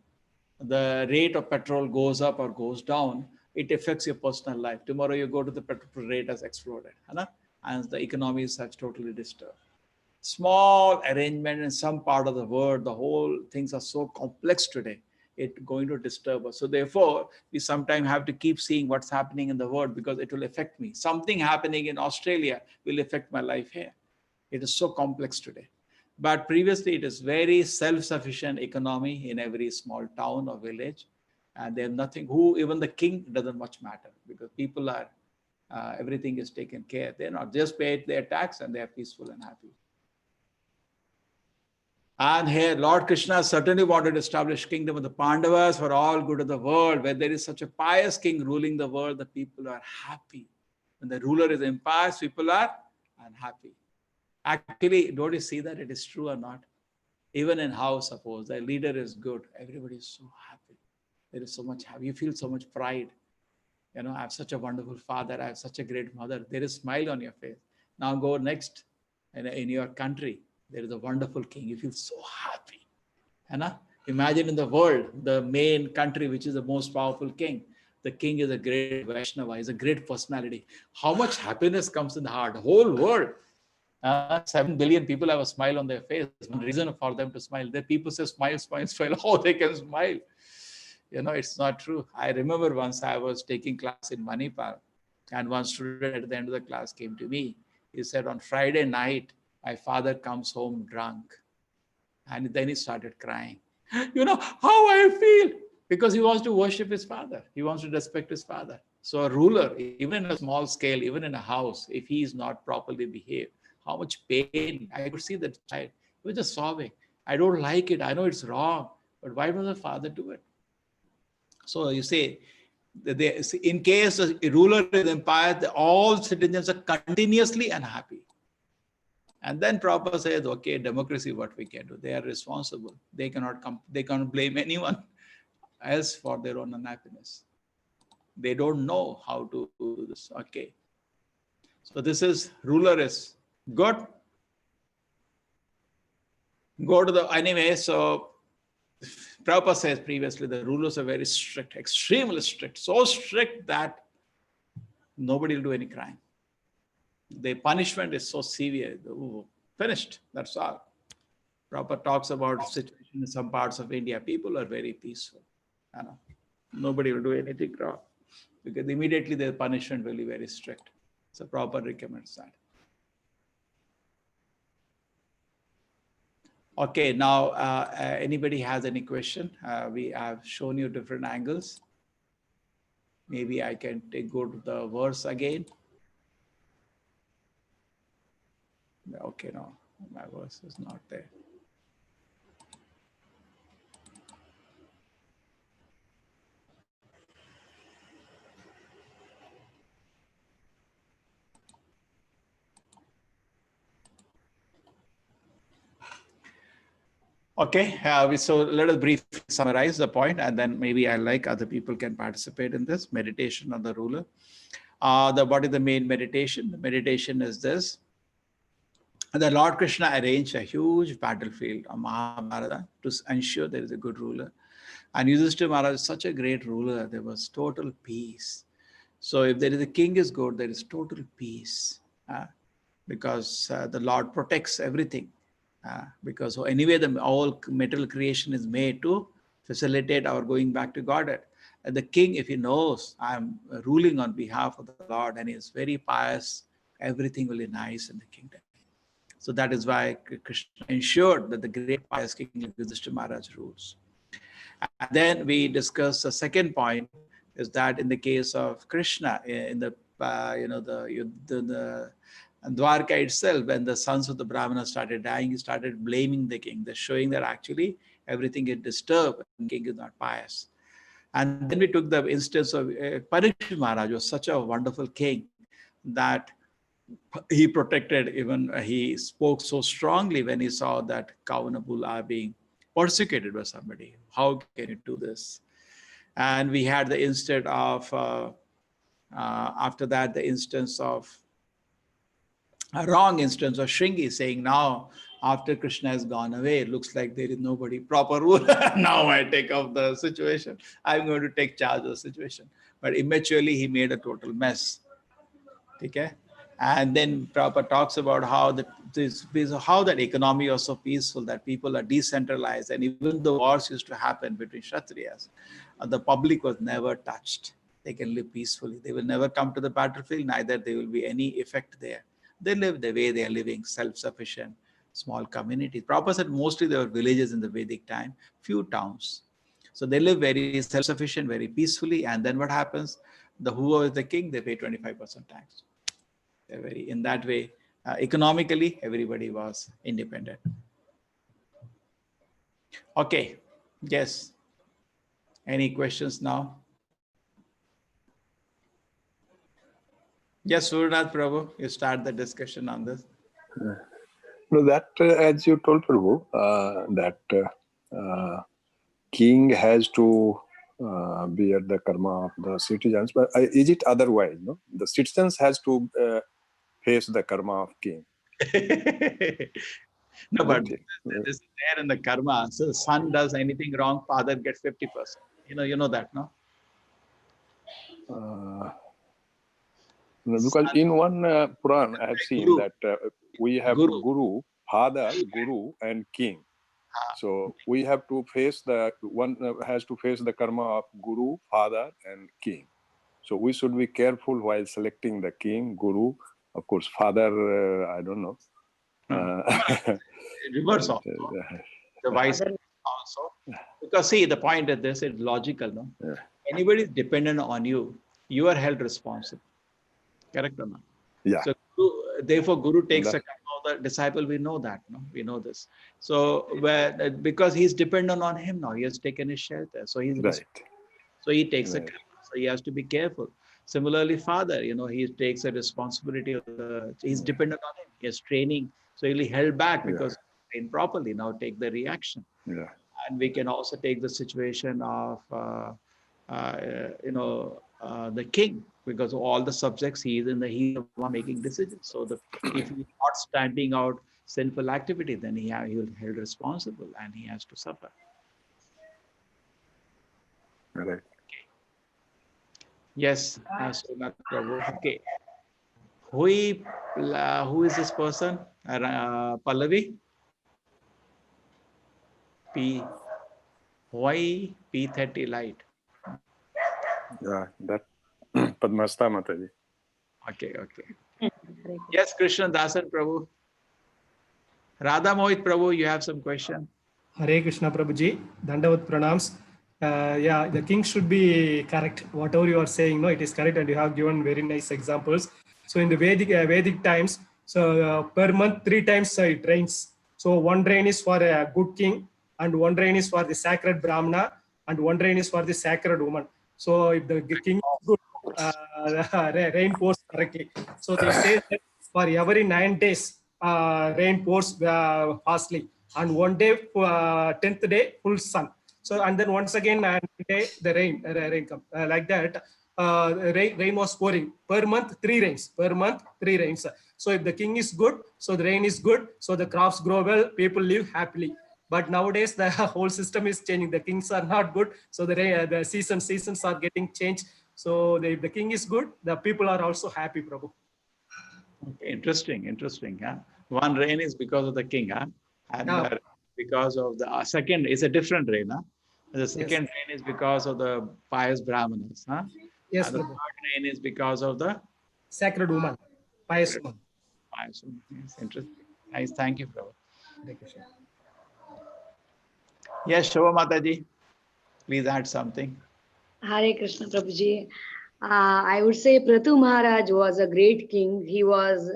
the rate of petrol goes up or goes down, it affects your personal life. Tomorrow you go to the petrol rate has exploded, and the economy is such totally disturbed. Small arrangement in some part of the world, the whole things are so complex today, it's going to disturb us. So therefore, we sometimes have to keep seeing what's happening in the world because it will affect me. Something happening in Australia will affect my life here. It is so complex today. But previously, it is very self-sufficient economy in every small town or village. And they have nothing, even the king doesn't much matter because people are, everything is taken care. They're not just paid their tax and they're peaceful and happy. And here, Lord Krishna certainly wanted to establish kingdom of the Pandavas for all good of the world. Where there is such a pious king ruling the world, the people are happy. When the ruler is impious, people are unhappy. Actually, don't you see that it is true or not? Even in house, suppose the leader is good, everybody is so happy. There is so much happy. You feel so much pride. I have such a wonderful father. I have such a great mother. There is a smile on your face. Now go next in your country. There is a wonderful king. You feel so happy. Imagine in the world, the main country, which is the most powerful king. The king is a great Vaishnava. He's a great personality. How much happiness comes in the heart? The whole world. 7 billion people have a smile on their face. One reason for them to smile. The people say smile, smile, smile. Oh, they can smile. It's not true. I remember once I was taking class in Manipal, and one student at the end of the class came to me. He said, on Friday night, my father comes home drunk. And then he started crying. How I feel? Because he wants to worship his father. He wants to respect his father. So a ruler, even in a small scale, even in a house, if he is not properly behaved, how much pain. I could see that child. He was just sobbing. I don't like it. I know it's wrong. But why does the father do it? So you say, in case a ruler is empire, all citizens are continuously unhappy. And then Prabhupada says, okay, democracy, what we can do? They are responsible. They cannot blame anyone else for their own unhappiness. They don't know how to do this. Okay. So this is ruler is good. Go to the anyway. So Prabhupada says previously the rulers are very strict, extremely strict, so strict that nobody will do any crime. The punishment is so severe. Ooh, finished. That's all. Prabhupada talks about situation in some parts of India. People are very peaceful. You know, nobody will do anything wrong because immediately the punishment will be very strict. So Prabhupada recommends that. Okay, now anybody has any question? We have shown you different angles. Maybe I can go to the verse again. Okay, no, my verse is not there. Okay, so let us briefly summarize the point, and then maybe I like other people can participate in this meditation on the ruler. What is the main meditation? The meditation is this. The Lord Krishna arranged a huge battlefield on Mahabharata to ensure there is a good ruler. And Yudhishthira Maharaj is such a great ruler, there was total peace. So if there is a king is good, there is total peace because the Lord protects everything. Because anyway, all material creation is made to facilitate our going back to Godhead. And the king, if he knows I'm ruling on behalf of the Lord and he is very pious, everything will be nice in the kingdom. So that is why Krishna ensured that the great pious king Yudhishthira Maharaj rules. And then we discussed the second point is that in the case of Krishna, in the Dwarka itself, when the sons of the Brahmana started dying, he started blaming the king. They're showing that actually everything is disturbed and the king is not pious. And then we took the instance of Parikshit Maharaj was such a wonderful king that he protected, even he spoke so strongly when he saw that cow and a bull are being persecuted by somebody. How can you do this? And we had the instance of, after that, the instance of, a wrong instance of Shringi saying now, after Krishna has gone away, it looks like there is nobody proper ruler. Now I take up the situation. I'm going to take charge of the situation. But immaturely, he made a total mess. Okay? And then Prabhupada talks about how that economy was so peaceful, that people are decentralized, and even the wars used to happen between Kshatriyas, the public was never touched. They can live peacefully. They will never come to the battlefield, neither there will be any effect there. They live the way they are living, self-sufficient, small communities. Prabhupada said mostly there were villages in the Vedic time, few towns. So they live very self-sufficient, very peacefully. And then what happens? Whoever is the king, they pay 25% tax. They're very, in that way, economically, everybody was independent. Okay, yes. Any questions now? Yes, Surnath Prabhu, you start the discussion on this. No, that as you told Prabhu, that king has to bear the karma of the citizens, but is it otherwise? No, the citizens has to face the karma of king. No, but this is there in the karma. So the son does anything wrong, father gets 50%. You know that, no? Because in one Puran, I have seen that we have guru, father, guru, and king. So we have to face one has to face the karma of guru, father, and king. So we should be careful while selecting the king, guru. Of course, father, I don't know. Reverse also. The vice also. Because see, the point of this is logical, no? Yeah. Anybody is dependent on you, you are held responsible. Correct or not? Yeah. So therefore, Guru takes the karma of the disciple. We know that, no? We know this. So because he's dependent on him now, he has taken his shelter. So he's right. So he takes a karma. So he has to be careful. Similarly, father, he takes a responsibility of he's dependent on him. He has training. So he'll be held back because he trained properly. Now take the reaction. Yeah. And we can also take the situation of the king, because all the subjects he is the one making decisions. So if he is not standing out sinful activity, then he will be held responsible and he has to suffer. Right. Yes, Srinath Prabhu. Okay. Who is this person? Pallavi? Why P30 light? Yeah, that Padmasta Mataji. Okay, okay. Hare Krishna. Yes, Krishna Dasan Prabhu. Radha Mohit Prabhu, you have some question? Hare Krishna Prabhuji, Dandavat Pranams. Yeah, the king should be correct. Whatever you are saying, no, it is correct, and you have given very nice examples. So in the Vedic times, so per month 3 times it rains. So one rain is for a good king, and one rain is for the sacred Brahmana, and one rain is for the sacred woman. So if the king is good, rain pours correctly. So they say that for every 9 days, rain pours fastly, and one day, 10th day, full sun. So and then once again, day the rain come like that. Rain was pouring per month, 3 rains per month, 3 rains. So if the king is good, so the rain is good, so the crops grow well, people live happily. But nowadays the whole system is changing. The kings are not good, so the seasons are getting changed. So if the king is good, the people are also happy, Prabhu. Okay, interesting. Huh? One rain is because of the king, huh? And Yeah. because of the second is a different rain. Huh? The second rain is because of the pious Brahmanas. Huh? Yes, And the Prabhu. third rain is because of the Sacred woman, pious woman. pious woman. Yes, interesting. Nice, thank you, Prabhu. Hare Krishna. Yes, Shobha Mataji, please add something. Hare Krishna Prabhuji. I would say Prathu Maharaj was a great king. He was,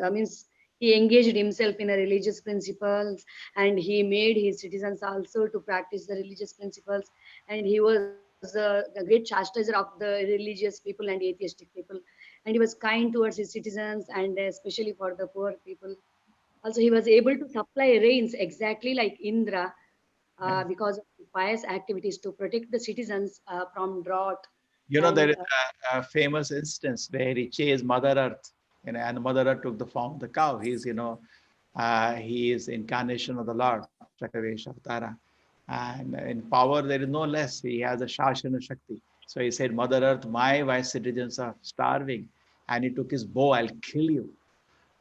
he engaged himself in a religious principles, and he made his citizens also to practice the religious principles. And he was the great chastiser of the religious people and atheistic people. And he was kind towards his citizens, and especially for the poor people. Also, he was able to supply rains exactly like Indra, because of pious activities to protect the citizens from drought. You know, And there is a famous instance where he chased Mother Earth, and Mother Earth took the form of the cow. He is incarnation of the Lord, Chakravesha Avatara. And in power, there is no less. He has a Shashana Shakti. So he said, Mother Earth, my vice citizens are starving. And he took his bow, I'll kill you.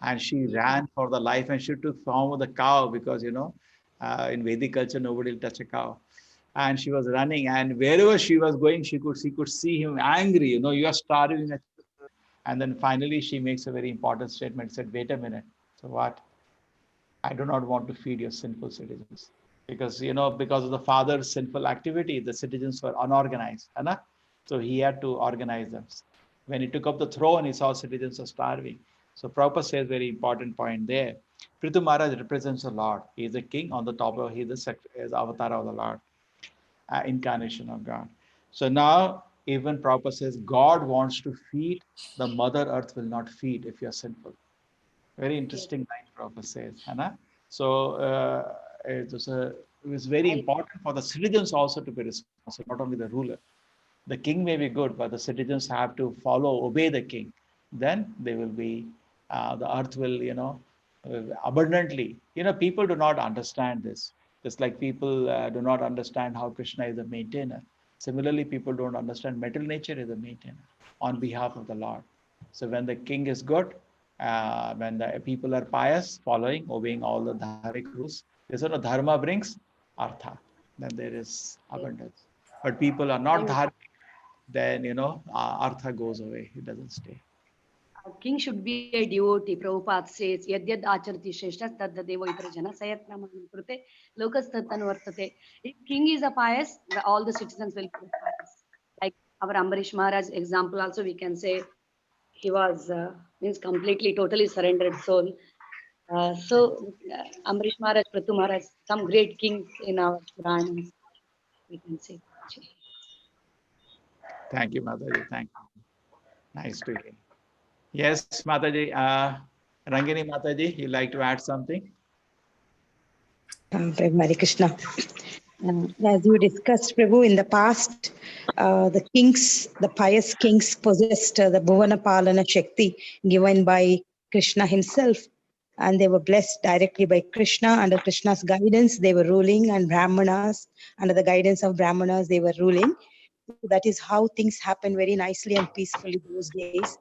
And she ran for the life, and she took form of the cow because, in Vedic culture, nobody will touch a cow. And she was running, and wherever she was going, she could see him angry. You are starving. And then finally, she makes a very important statement. Said, "Wait a minute. So what? I do not want to feed your sinful citizens because because of the father's sinful activity, the citizens were unorganized. So he had to organize them. When he took up the throne, he saw citizens are starving. So Prabhupada says very important point there. Prithu Maharaj represents the Lord. He is a king on the top of, he is the avatar of the Lord. Incarnation of God. So now even Prabhupada says God wants to feed, the Mother Earth will not feed if you're sinful. Very interesting line Prabhupada says. So it was very important for the citizens also to be responsible, not only the ruler. The king may be good, but the citizens have to follow, obey the king. Then they will be, the earth will, abundantly. People do not understand this. Just like people do not understand how Krishna is a maintainer. Similarly, people don't understand metal nature is a maintainer on behalf of the Lord. So when the king is good, when the people are pious, following, obeying all the dharmic rules, this is what dharma brings artha. Then there is abundance. But people are not dharmic, then artha goes away. It doesn't stay. a king should be a devotee. Prabhupada says, Yad yad acharati shreshtas tad devo itara jana sayat namanam krute lokas tattan vartate. If king is a pious, all the citizens will be pious. Like our Ambarish Maharaj example also, we can say he was means completely, totally surrendered soul. Ambarish Maharaj, Prathu Maharaj, some great kings in our Puranas, we can say. Thank you, Mataji. Thank you. Nice to hear. Yes, Mataji. Rangini Mataji, you like to add something? Hare Krishna. As you discussed, Prabhu, in the past, the kings, the pious kings possessed the Bhuvana Palana Shakti given by Krishna himself. And they were blessed directly by Krishna. Under Krishna's guidance, they were ruling, and Brahmanas, under the guidance of Brahmanas, they were ruling. That is how things happened very nicely and peacefully those days.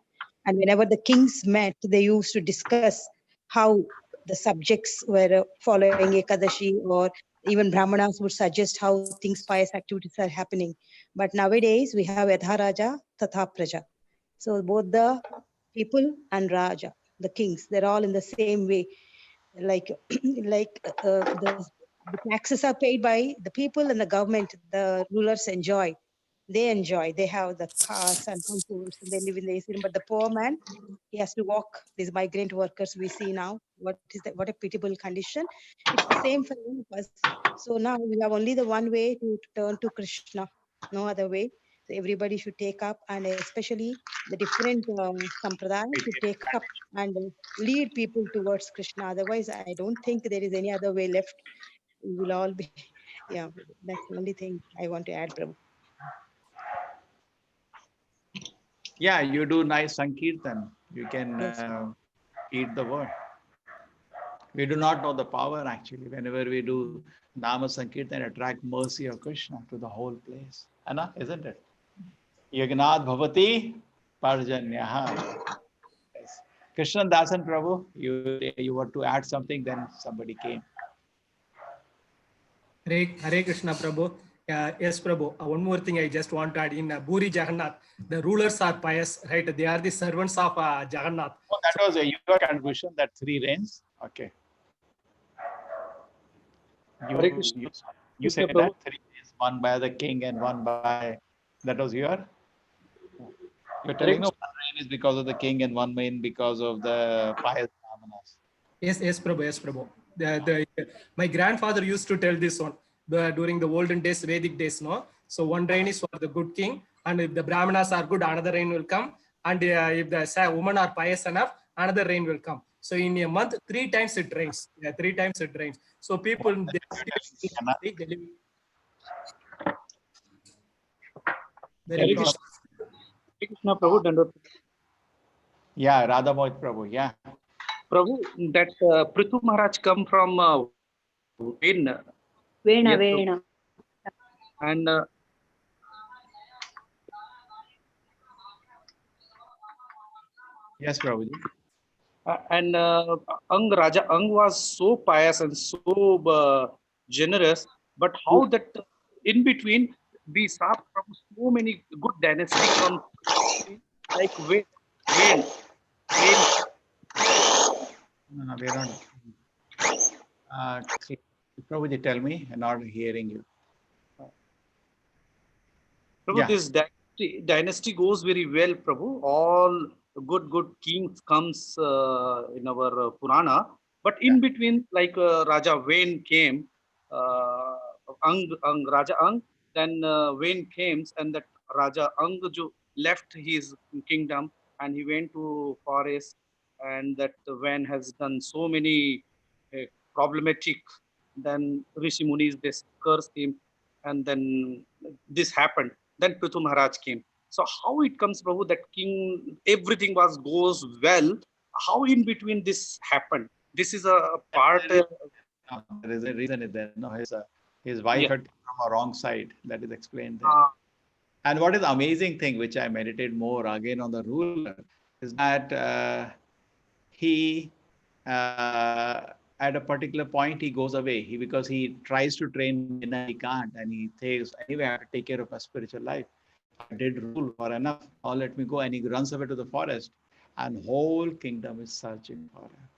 And whenever the kings met, they used to discuss how the subjects were following Ekadashi, or even Brahmanas would suggest how things, pious activities are happening. But nowadays we have Yatha Raja, Tatha Praja. So both the people and Raja, the kings, they're all in the same way. Like, the taxes are paid by the people and the government, the rulers enjoy. They enjoy. They have the cars and comforts, and they live in the AC room. But the poor man, he has to walk. These migrant workers we see now. What is that? What a pitiable condition. It's the same for all of us. So now we have only the one way to turn to Krishna. No other way. So everybody should take up, and especially the different sampradayas should take up and lead people towards Krishna. Otherwise, I don't think there is any other way left. We will all be, yeah, that's the only thing I want to add, Prabhu. Yeah, you do nice Sankirtan. You can Yes. eat the word. We do not know the power actually. Whenever we do Nama Sankirtan, attract mercy of Krishna to the whole place. Anna, isn't it? Yagnat Bhavati Parjanyaha. Yes. Krishna Dasan Prabhu, you were to add something, then somebody came. Hare Krishna Prabhu. Yes, Prabhu. One more thing I just want to add in Buri Jagannath. The rulers are pious, right? They are the servants of Jagannath. Oh, that was your contribution, that 3 reigns. Okay. Hare Krishna. You said Prabhu. that 3 reigns, one by the king and one by, that was your? You're telling no, one reign is because of the king and one reign because of the pious brahmanas. Yes, Prabhu. Yes, Prabhu. My grandfather used to tell this one during the olden days, Vedic days. No, so one rain is for the good king, and if the brahmanas are good, another rain will come, and if the women are pious enough, another rain will come. So in a month, 3 times it rains. Yeah, 3 times it rains. So people they live. Very Hare Krishna Prabhu. Dandot. Yeah, Radha Mohit Prabhu. Yeah. Prabhu, that Prithu Maharaj come from Vena. Vena. And Yes, Prabhuji. and Raja Ang was so pious and so generous, but how that in between we saw from so many good dynasties from like Vain. No, we are not. Prabhuji, tell me, I'm not hearing you. Prabhu, Yeah. this dynasty goes very well, Prabhu. All good kings comes in our Purana, but in between, like Raja Vain came, Raja Ang, then Vain came, and that Raja Ang left his kingdom and he went to forest, and that Vain has done so many problematic. Then Rishi Munis they cursed him, and then this happened. Then Prithu Maharaj came. So how it comes, Prabhu, that king, everything goes well. How in between this happened? This is a part. No, there is a reason is there. No, his wife Yeah. had come from a wrong side. That is explained there. And what is the amazing thing, which I meditate more again on the ruler, is that he, at a particular point, he goes away. Because he tries to train, he can't, and he thinks, anyway, I have to take care of my spiritual life. I did rule for enough. Now let me go. And he runs away to the forest, and whole kingdom is searching for him.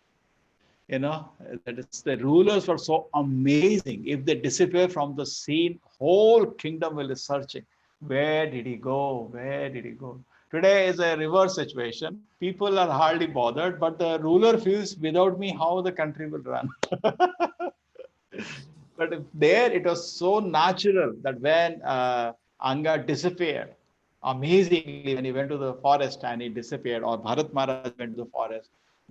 You know, that is, the rulers were so amazing. If they disappear from the scene, whole kingdom will be searching. Where did he go? Where did he go? Today is a reverse situation. People are hardly bothered, but the ruler feels, without me, how the country will run. But there it was so natural that when Anga disappeared, amazingly, when he went to the forest and he disappeared, or Bharat Maharaj went to the forest,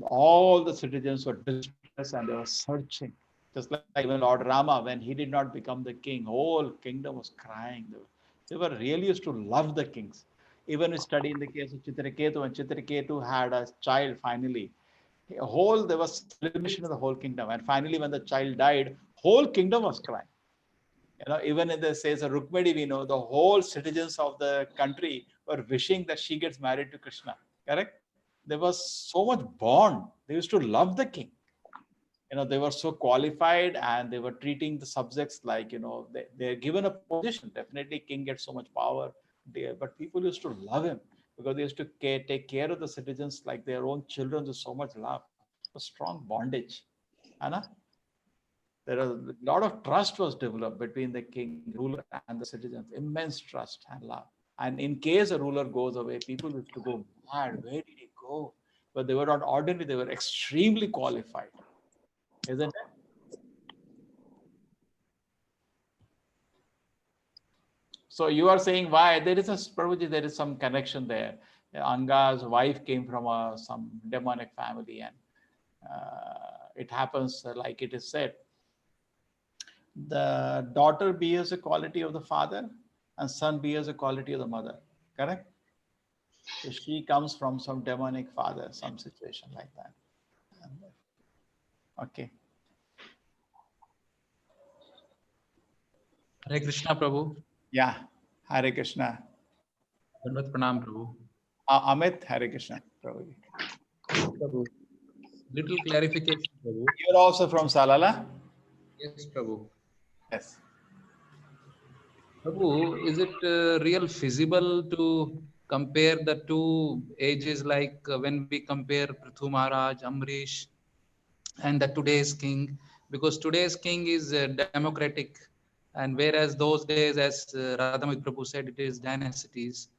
all the citizens were distressed and they were searching. Just like even Lord Rama, when he did not become the king, whole kingdom was crying. They were really used to love the kings. Even we study in the case of Chitraketu, when Chitraketu had a child finally, there was celebration of the whole kingdom. And finally, when the child died, whole kingdom was crying. Even in the says of Rukmini, we know the whole citizens of the country were wishing that she gets married to Krishna. Correct? There was so much bond. They used to love the king. They were so qualified and they were treating the subjects like, they're given a position. Definitely king gets so much power there, but people used to love him because they used to take care of the citizens like their own children with so much love. A strong bondage. Anna? There a lot of trust was developed between the king, ruler, and the citizens. Immense trust and love. And in case a ruler goes away, people used to go mad. Where did he go? But they were not ordinary, they were extremely qualified. Isn't it? So you are saying why? There is Prabhuji, there is some connection there. Anga's wife came from some demonic family, and it happens like it is said. The daughter bears the quality of the father, and son bears the quality of the mother. Correct? So she comes from some demonic father, some situation like that. Okay. Hare Krishna, Prabhu. Yeah. Hare Krishna. Dandavat Pranam, Prabhu. Amit, Hare Krishna, Prabhu. Prabhu. Little clarification, Prabhu. You're also from Salala? Yes, Prabhu. Yes. Prabhu, is it real feasible to compare the two ages, like when we compare Prithu Maharaj, Amrish, and the today's king? Because today's king is democratic, and whereas those days, as Radhamit Prabhu said, it is dynasties.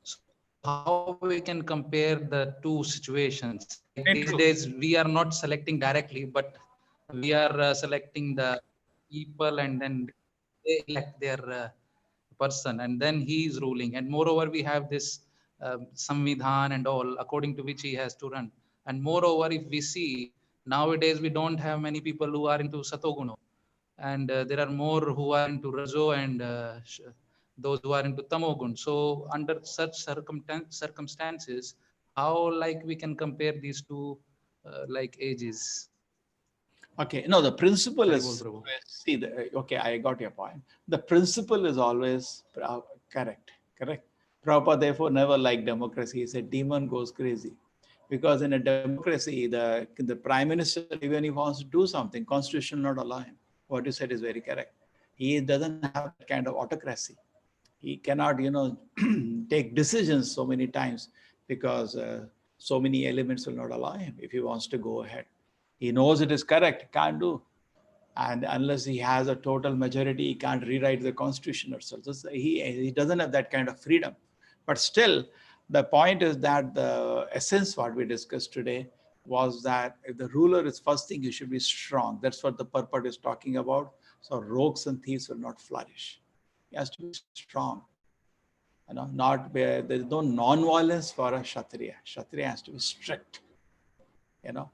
So how we can compare the two situations? Like these days, we are not selecting directly, but we are selecting the people, and then they elect their person, and then he is ruling. And moreover, we have this Samvidhan and all, according to which he has to run. And moreover, if we see nowadays, we don't have many people who are into Satoguno, and there are more who are into Rajo, and those who are into Tamogun. So under such circumstances, how we can compare these two ages? Okay, no, the principle is, okay, I got your point. The principle is always correct. Prabhupada therefore never liked democracy. He said demon goes crazy. Because in a democracy, the prime minister, even if he wants to do something, constitution will not allow him. What you said is very correct. He doesn't have that kind of autocracy. He cannot, take decisions so many times because so many elements will not allow him if he wants to go ahead. He knows it is correct, can't do. And unless he has a total majority, he can't rewrite the constitution itself. So he doesn't have that kind of freedom. But still, the point is that the essence what we discussed today was that if the ruler is first thing, he should be strong. That's what the purport is talking about. So rogues and thieves will not flourish. He has to be strong. Not where there is no non-violence for a Kshatriya. Kshatriya has to be strict.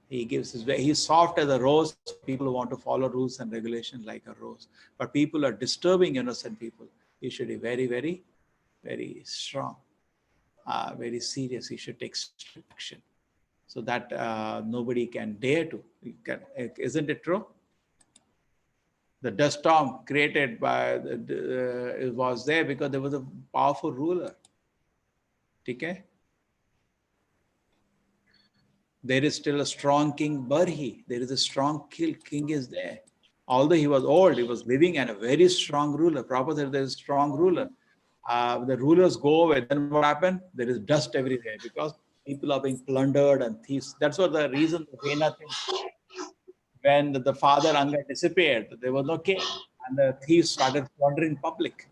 He gives his way. He's soft as a rose. People who want to follow rules and regulations like a rose. But people are disturbing innocent people. He should be very, very, very strong, very serious. He should take strict action so that nobody can dare to. Isn't it true? The dust storm created by it was there because there was a powerful ruler. Okay? There is still a strong King Barhi. There is a strong king is there. Although he was old, he was living and a very strong ruler. Prabhupada, there is a strong ruler. The rulers go away, then what happened? There is dust everywhere because people are being plundered and thieves. That's what the reason when the father Anga disappeared, there was no king, and the thieves started plundering public.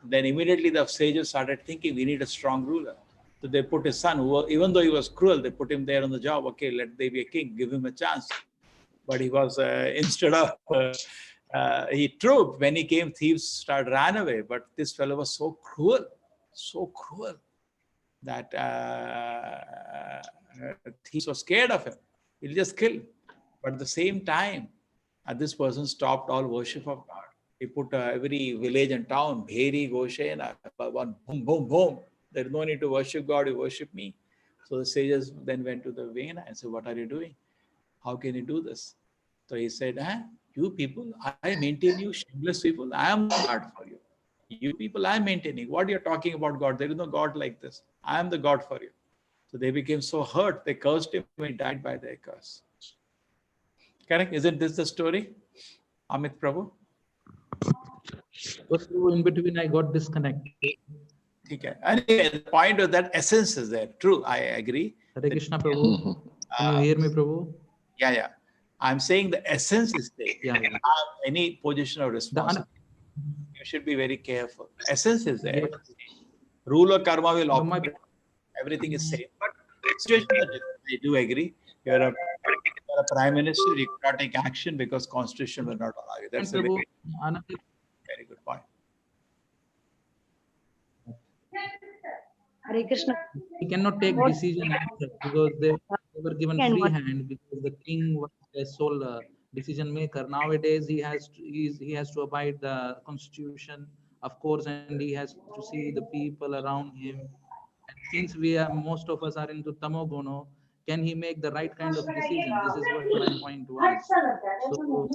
Then immediately the sages started thinking, we need a strong ruler. So they put his son, who, even though he was cruel, they put him there on the job. Okay, let there be a king, give him a chance. But he was, instead of, when he came, thieves ran away. But this fellow was so cruel that thieves were scared of him. He'll just kill. But at the same time, And this person stopped all worship of God. He put every village and town, Bheri, Goshena, one boom, boom, boom. There is no need to worship God, you worship me. So the sages then went to the Vena and said, what are you doing? How can you do this? So he said, you people, I maintain you, shameless people. I am the God for you. You people, I am maintaining. What you're talking about God? There is no God like this. I am the God for you. So they became so hurt, they cursed him and he died by their curse. Correct? Isn't this the story? Amit Prabhu? But in between, I got disconnected. Okay. Anyway, the point of that essence is there. True, I agree. Hare Krishna, Prabhu. Can you hear me, Prabhu? Yeah. I'm saying the essence is there. Yeah. You can have any position of responsibility. You should be very careful. Essence is there. Rule of karma will operate. Everything is same. But situations are different. I do agree. You're a prime minister. You cannot take action because constitution will not allow you. That's a very good point. Hare Krishna. He cannot take decision because they were given free hand because the king was a sole decision maker. Nowadays, he has to abide the constitution, of course, and he has to see the people around him. And since most of us are into tamogono, can he make the right kind of decision? This is what my point was. So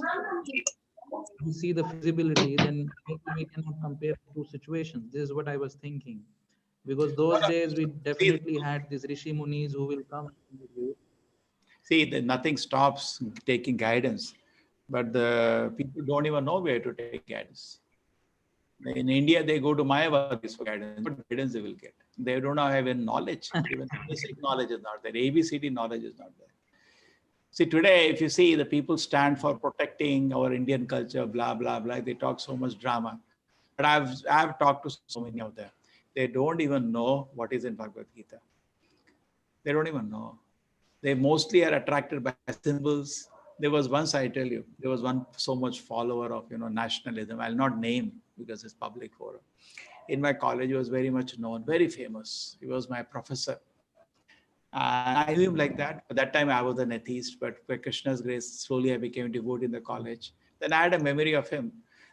if we see the feasibility, then maybe we cannot compare two situations. This is what I was thinking. Because those days we definitely had these Rishi Munis who will come. See, nothing stops taking guidance, but the people don't even know where to take guidance. In India, they go to Mayavadis for guidance. What guidance they will get? They don't have even knowledge. Even basic knowledge is not there. ABCD knowledge is not there. See, today, if you see, the people stand for protecting our Indian culture, blah, blah, blah. They talk so much drama. But I've talked to so many of them. They don't even know what is in Bhagavad Gita. They don't even know. They mostly are attracted by symbols. There was once, I tell you, there was one so much follower of nationalism. I'll not name because it's public forum. In my college, he was very much known, very famous. He was my professor. I knew him like that. At that time, I was an atheist, but by Krishna's grace, slowly I became a devotee in the college. Then I had a memory of him.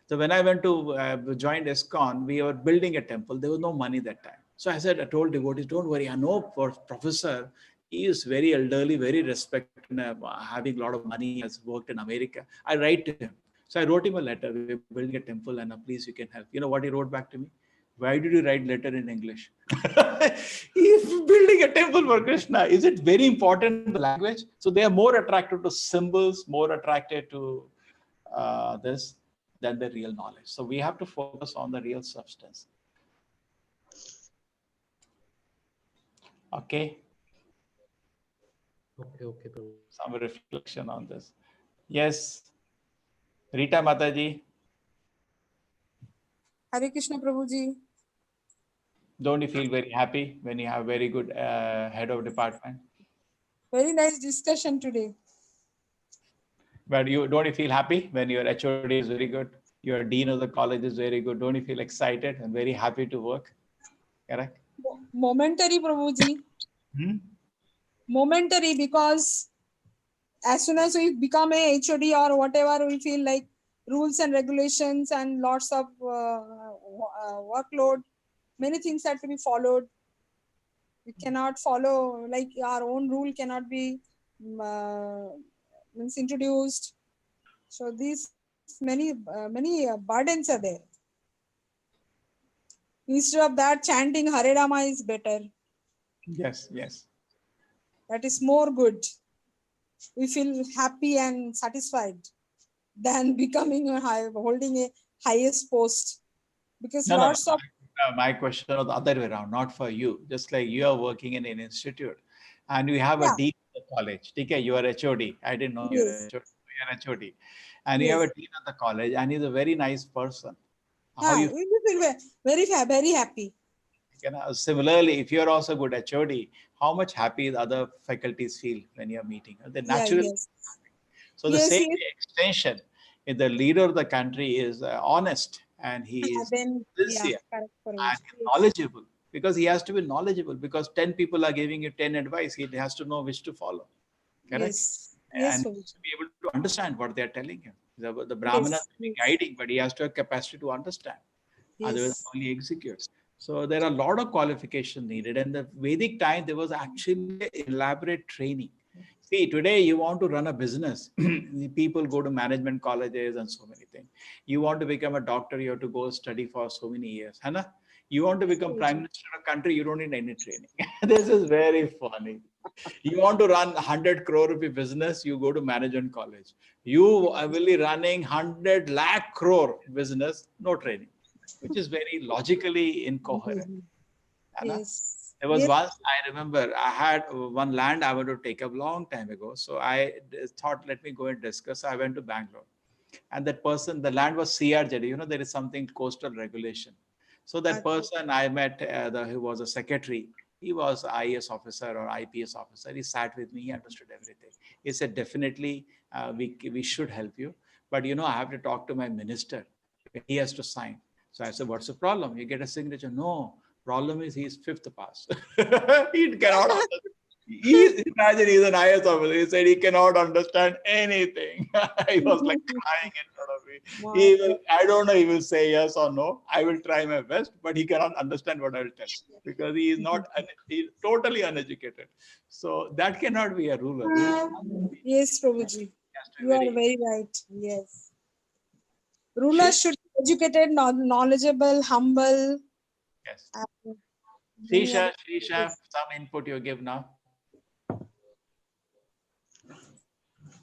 So when I went to join ISKCON, we were building a temple. There was no money that time. So I told devotees, don't worry. I know for professor, he is very elderly, very respected, having a lot of money, has worked in America. I write to him. So I wrote him a letter. We're building a temple and please you can help. You know what he wrote back to me? Why did you write letter in English? He's building a temple for Krishna. Is it very important, the language? So they are more attracted to symbols, more attracted to this than the real knowledge. So we have to focus on the real substance. Okay. Okay. Some reflection on this. Yes. Rita Mataji. Hare Krishna Prabhuji. Don't you feel very happy when you have very good head of department? Very nice discussion today. But don't you feel happy when your HOD is very good? Your dean of the college is very good. Don't you feel excited and very happy to work? Correct? Momentary, Prabhuji. Momentary, because as soon as we become a HOD or whatever, we feel like rules and regulations and lots of workload, many things have to be followed. We cannot follow, like our own rule cannot be introduced. So these many burdens are there. Instead of that, chanting Hare Rama is better. Yes. That is more good. We feel happy and satisfied than holding a highest post. Because my question was the other way around, not for you. Just like you are working in an institute and you have a dean of the college. Okay, you are HOD. I didn't know you are HOD. And you have a dean of the college and he's a very nice person. How you feel? Very happy. Similarly, if you're also good HOD, how much happy the other faculties feel when you're meeting? They naturally happy. So the same extension, if the leader of the country is honest and he is sincere and knowledgeable, because he has to be knowledgeable, because 10 people are giving you 10 advice, he has to know which to follow. Correct? Yes. And to be able to understand what they're telling him. The Brahmana Yes, will be yes. guiding, but he has to have capacity to understand. Otherwise, Yes. only execute. So there are a lot of qualifications needed. And the Vedic time, there was actually elaborate training. See, today you want to run a business. People go to management colleges and so many things. You want to become a doctor, you have to go study for so many years. Hana? You want to become prime minister of a country, you don't need any training. This is very funny. You want to run 100 crore rupee business, you go to management college. You are really running 100 lakh crore business, no training, which is very logically incoherent. Hana? Yes. There was Yes. once, I remember, I had one land I wanted to take up a long time ago. So I thought, let me go and discuss. I went to Bangalore. And that person, the land was CRJ. You know, there is something coastal regulation. So that person I met, who was a secretary, he was IAS officer or IPS officer. He sat with me, he understood everything. He said, definitely, we should help you. But, you know, I have to talk to my minister. He has to sign. So I said, what's the problem? You get a signature. No, problem is he's fifth pass. He cannot understand. Imagine he's an IAS officer. He said he cannot understand anything. He was like crying in front of me. He will, I don't know, he will say yes or no. I will try my best, but he cannot understand what I will tell because he is not, he's totally uneducated. So that cannot be a ruler. Yes, Prabhuji. You are very right. Yes. Rulers should be educated, knowledgeable, humble. Yes. and Shisha, many Shisha, other- some input you give now.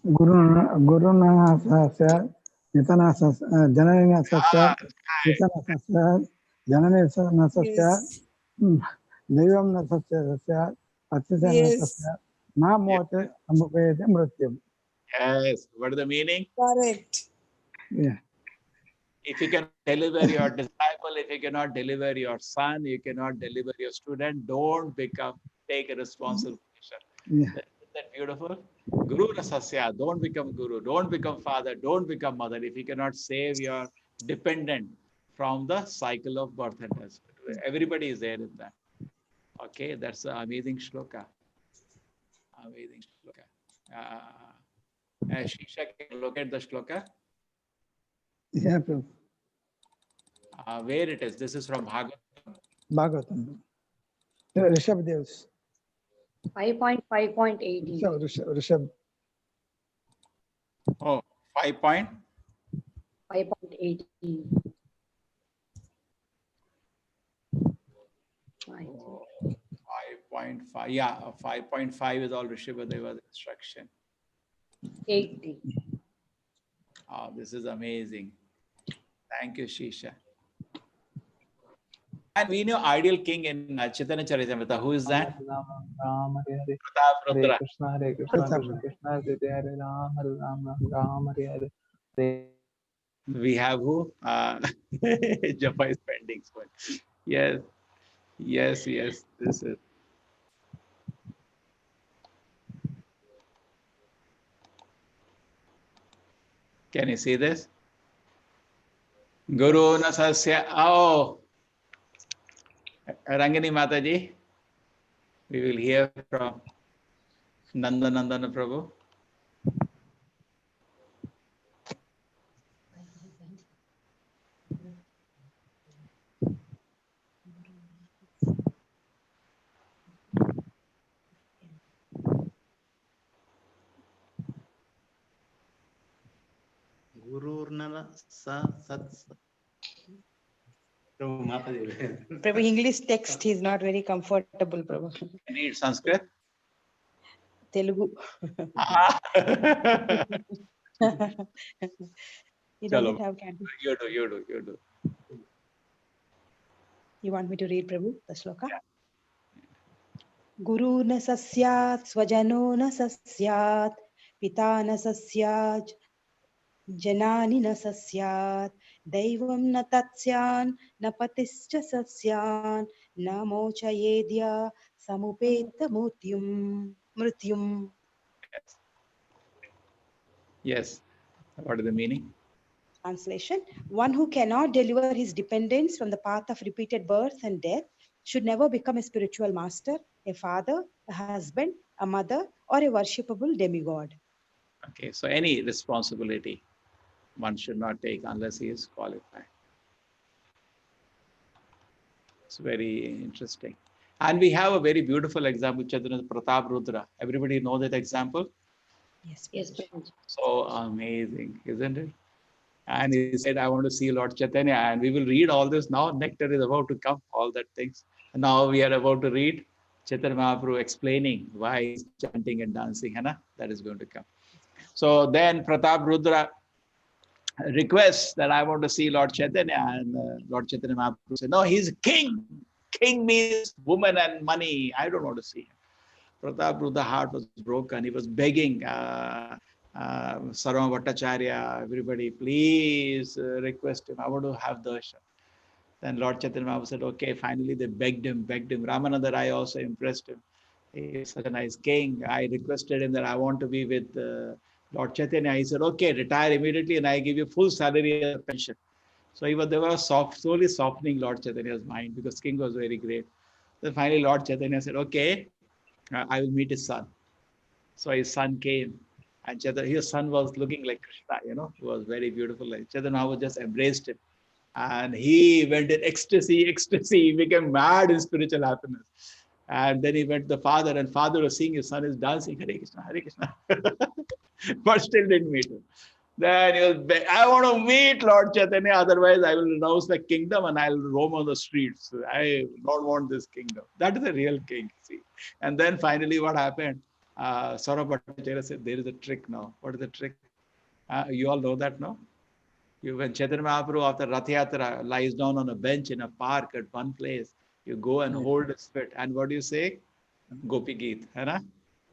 गुरुना सस्य नितना जननेन सस्य नितना सस्य जननेन सस्य Yes. दैवं न सस्य अतिशयं न सस्य Yes. न मोते अमुपेति मृत्युम्. Yes. What is the meaning? Correct. Yeah. If you can deliver your disciple, if you cannot deliver your son, you cannot deliver your student, don't take a responsible position. Yeah. Isn't that beautiful? Guru Rasasya, don't become guru, don't become father, don't become mother if you cannot save your dependent from the cycle of birth and death. Everybody is there in that. Okay, that's an amazing shloka. Amazing shloka. Shisha, can you look at the shloka? Yeah, Prabhu. Where it is? This is from Bhagavatam. Bhagavatam. Rishabh Devs. 5.5.18. So Rishabh. Oh, 5 point? 5.18. Oh, 5.5. Yeah, 5.5 is all Rishabhadeva's instruction. 80. Oh, this is amazing. Thank you, Shisha. And we know ideal king in Chaitanya Charitamrita. Who is that? Ram Hare Hare. Pratap Hare Rudra. Krishna, Hare Krishna, Krishna Krishna, Hare Hare, Ram Hare Ram, Ram Hare Hare. We have who? Japa is pending. Yes, yes, yes. This is. Can you see this? Guru Nasasya. Oh, Rangini Mataji. We will hear from Nandana Prabhu. Gururnala sa sat. Prabhu, English text is not very comfortable, Prabhu. Read Sanskrit. Telugu. He doesn't have candy. You do. You want me to read, Prabhu, the shloka? Guru na sasyat, swajano na sasyat, pita na sasyat, janani na sasyat, daivam na tatsyan, na patischa sasyat, na mocha yedya, samupeta mrityum. Yes. What is the meaning? Translation: one who cannot deliver his dependents from the path of repeated birth and death should never become a spiritual master, a father, a husband, a mother, or a worshipable demigod. Okay, so any responsibility. one should not take unless he is qualified. It's very interesting. And we have a very beautiful example, Chaitanya Pratap Rudra. Everybody know that example? Yes, Yes, Prabhuji. So amazing, isn't it? And he said, I want to see Lord Chaitanya. And we will read all this now. Nectar is about to come, all that things. And now we are about to read Chaitanya Mahaprabhu explaining why he's chanting and dancing. That is going to come. So then Pratap Rudra requests that I want to see Lord Chaitanya. And Lord Chaitanya Mahaprabhu said, no, he's king. King means woman and money. I don't want to see him. Pratap Rudra's heart was broken. He was begging Sarva Bhattacharya, everybody, please request him. I want to have darshan. Then Lord Chaitanya Mahaprabhu said, okay, finally they begged him. Ramananda Rai also impressed him. He is such a nice king. I requested him that I want to be with Lord Chaitanya. He said, okay, retire immediately and I give you full salary as a pension. So they were slowly softening Lord Chaitanya's mind because king was very great. Then finally Lord Chaitanya said, okay, I will meet his son. So his son came, and his son was looking like Krishna, he was very beautiful. Like Chaitanya Mahaprabhu just embraced him, and he went in ecstasy. He became mad in spiritual happiness. And then he went to the father, and father was seeing his son is dancing, Hare Krishna, but still didn't meet him. Then he was, I want to meet Lord Chaitanya, otherwise I will renounce the kingdom and I'll roam on the streets. I don't want this kingdom. That is a real king, see. And then finally what happened? Sarva Bhattacharya said, there is a trick now. What is the trick? You all know that now? When Chaitanya Mahaprabhu after Rath Yatra lies down on a bench in a park at one place, you go and hold his feet. And what do you say? Gopi Geet.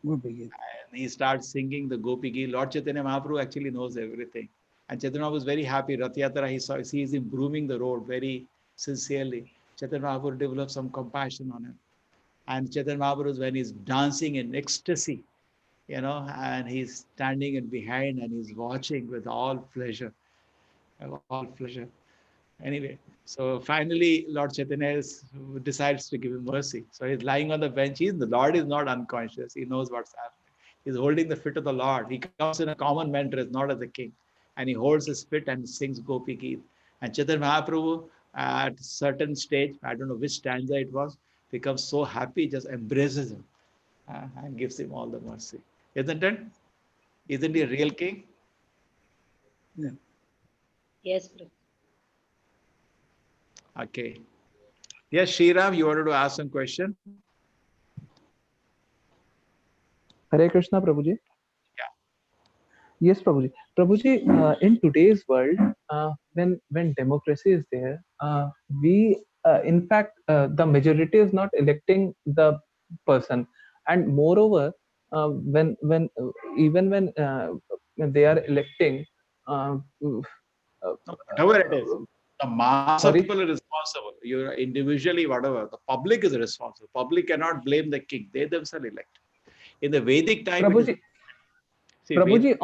Gopi Geet. And he starts singing the Gopi Geet. Lord Chaitanya Mahaprabhu actually knows everything. And Chaitanya Mahaprabhu was very happy. Rath Yatra, he sees him grooming the road very sincerely. Chaitanya Mahaprabhu developed some compassion on him. And Chaitanya Mahaprabhu, when he's dancing in ecstasy, and he's standing in behind and he's watching with all pleasure. Anyway, so finally, Lord Chaitanya decides to give him mercy. So he's lying on the bench. The Lord is not unconscious. He knows what's happening. He's holding the feet of the Lord. He comes in a common man dress, not as a king. And he holds his feet and sings Gopi Geet. And Chaitanya Mahaprabhu, at a certain stage, I don't know which stanza it was, becomes so happy, just embraces him and gives him all the mercy. Isn't it? Isn't he a real king? Yeah. Yes, Prabhu. Okay. Yes, Shriram, you wanted to ask some question? Hare Krishna, Prabhuji. Yeah. Yes, Prabhuji. Prabhuji, in today's world, when democracy is there, we in fact the majority is not electing the person, and moreover, when they are electing, whatever it is, the mass of people are responsible. You're individually, whatever. The public is responsible. Public cannot blame the king. They themselves elect. In the Vedic time, Prabhuji, Prabhuji,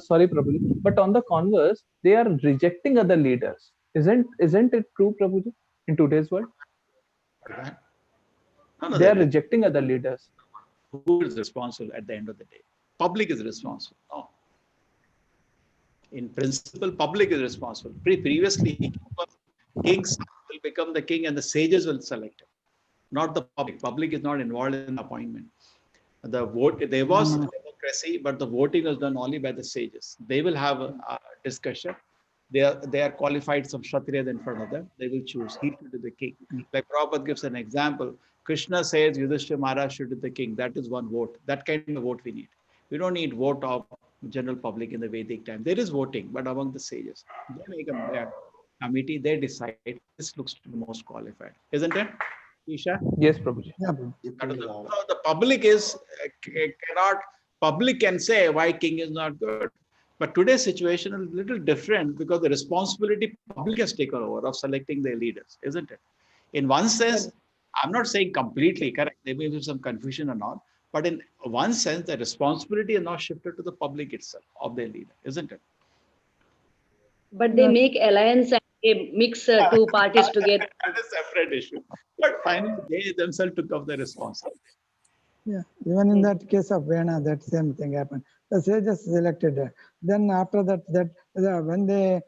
sorry, Prabhuji, but on the converse, they are rejecting other leaders. Isn't it true, Prabhuji, in today's world? No, they are rejecting other leaders. Who is responsible at the end of the day? Public is responsible. No. In principle, public is responsible. Previously, kings will become the king and the sages will select him, not the public. Public is not involved in appointment. The vote, there was democracy, but the voting was done only by the sages. They will have a discussion. They are qualified, some Kshatriyas in front of them. They will choose. He should be the king. Like Prabhupada gives an example. Krishna says Yudhishthira Maharaj should be the king. That is one vote. That kind of vote we need. We don't need vote of general public in the Vedic time. There is voting, but among the sages. They make a committee. They decide this looks to be most qualified. Isn't it, Isha? Yes, Prabhuji. Yeah, the public is public can say why king is not good. But today's situation is a little different because the responsibility public has taken over of selecting their leaders, isn't it? In one sense, I'm not saying completely correct. There may be some confusion and all. But in one sense, the responsibility is now shifted to the public itself of their leader, isn't it? But they make alliance and they mix two parties together. That is a separate issue. But finally, they themselves took up the responsibility. Yeah, even in that case of Vena, that same thing happened. the sages selected. Then after that, when they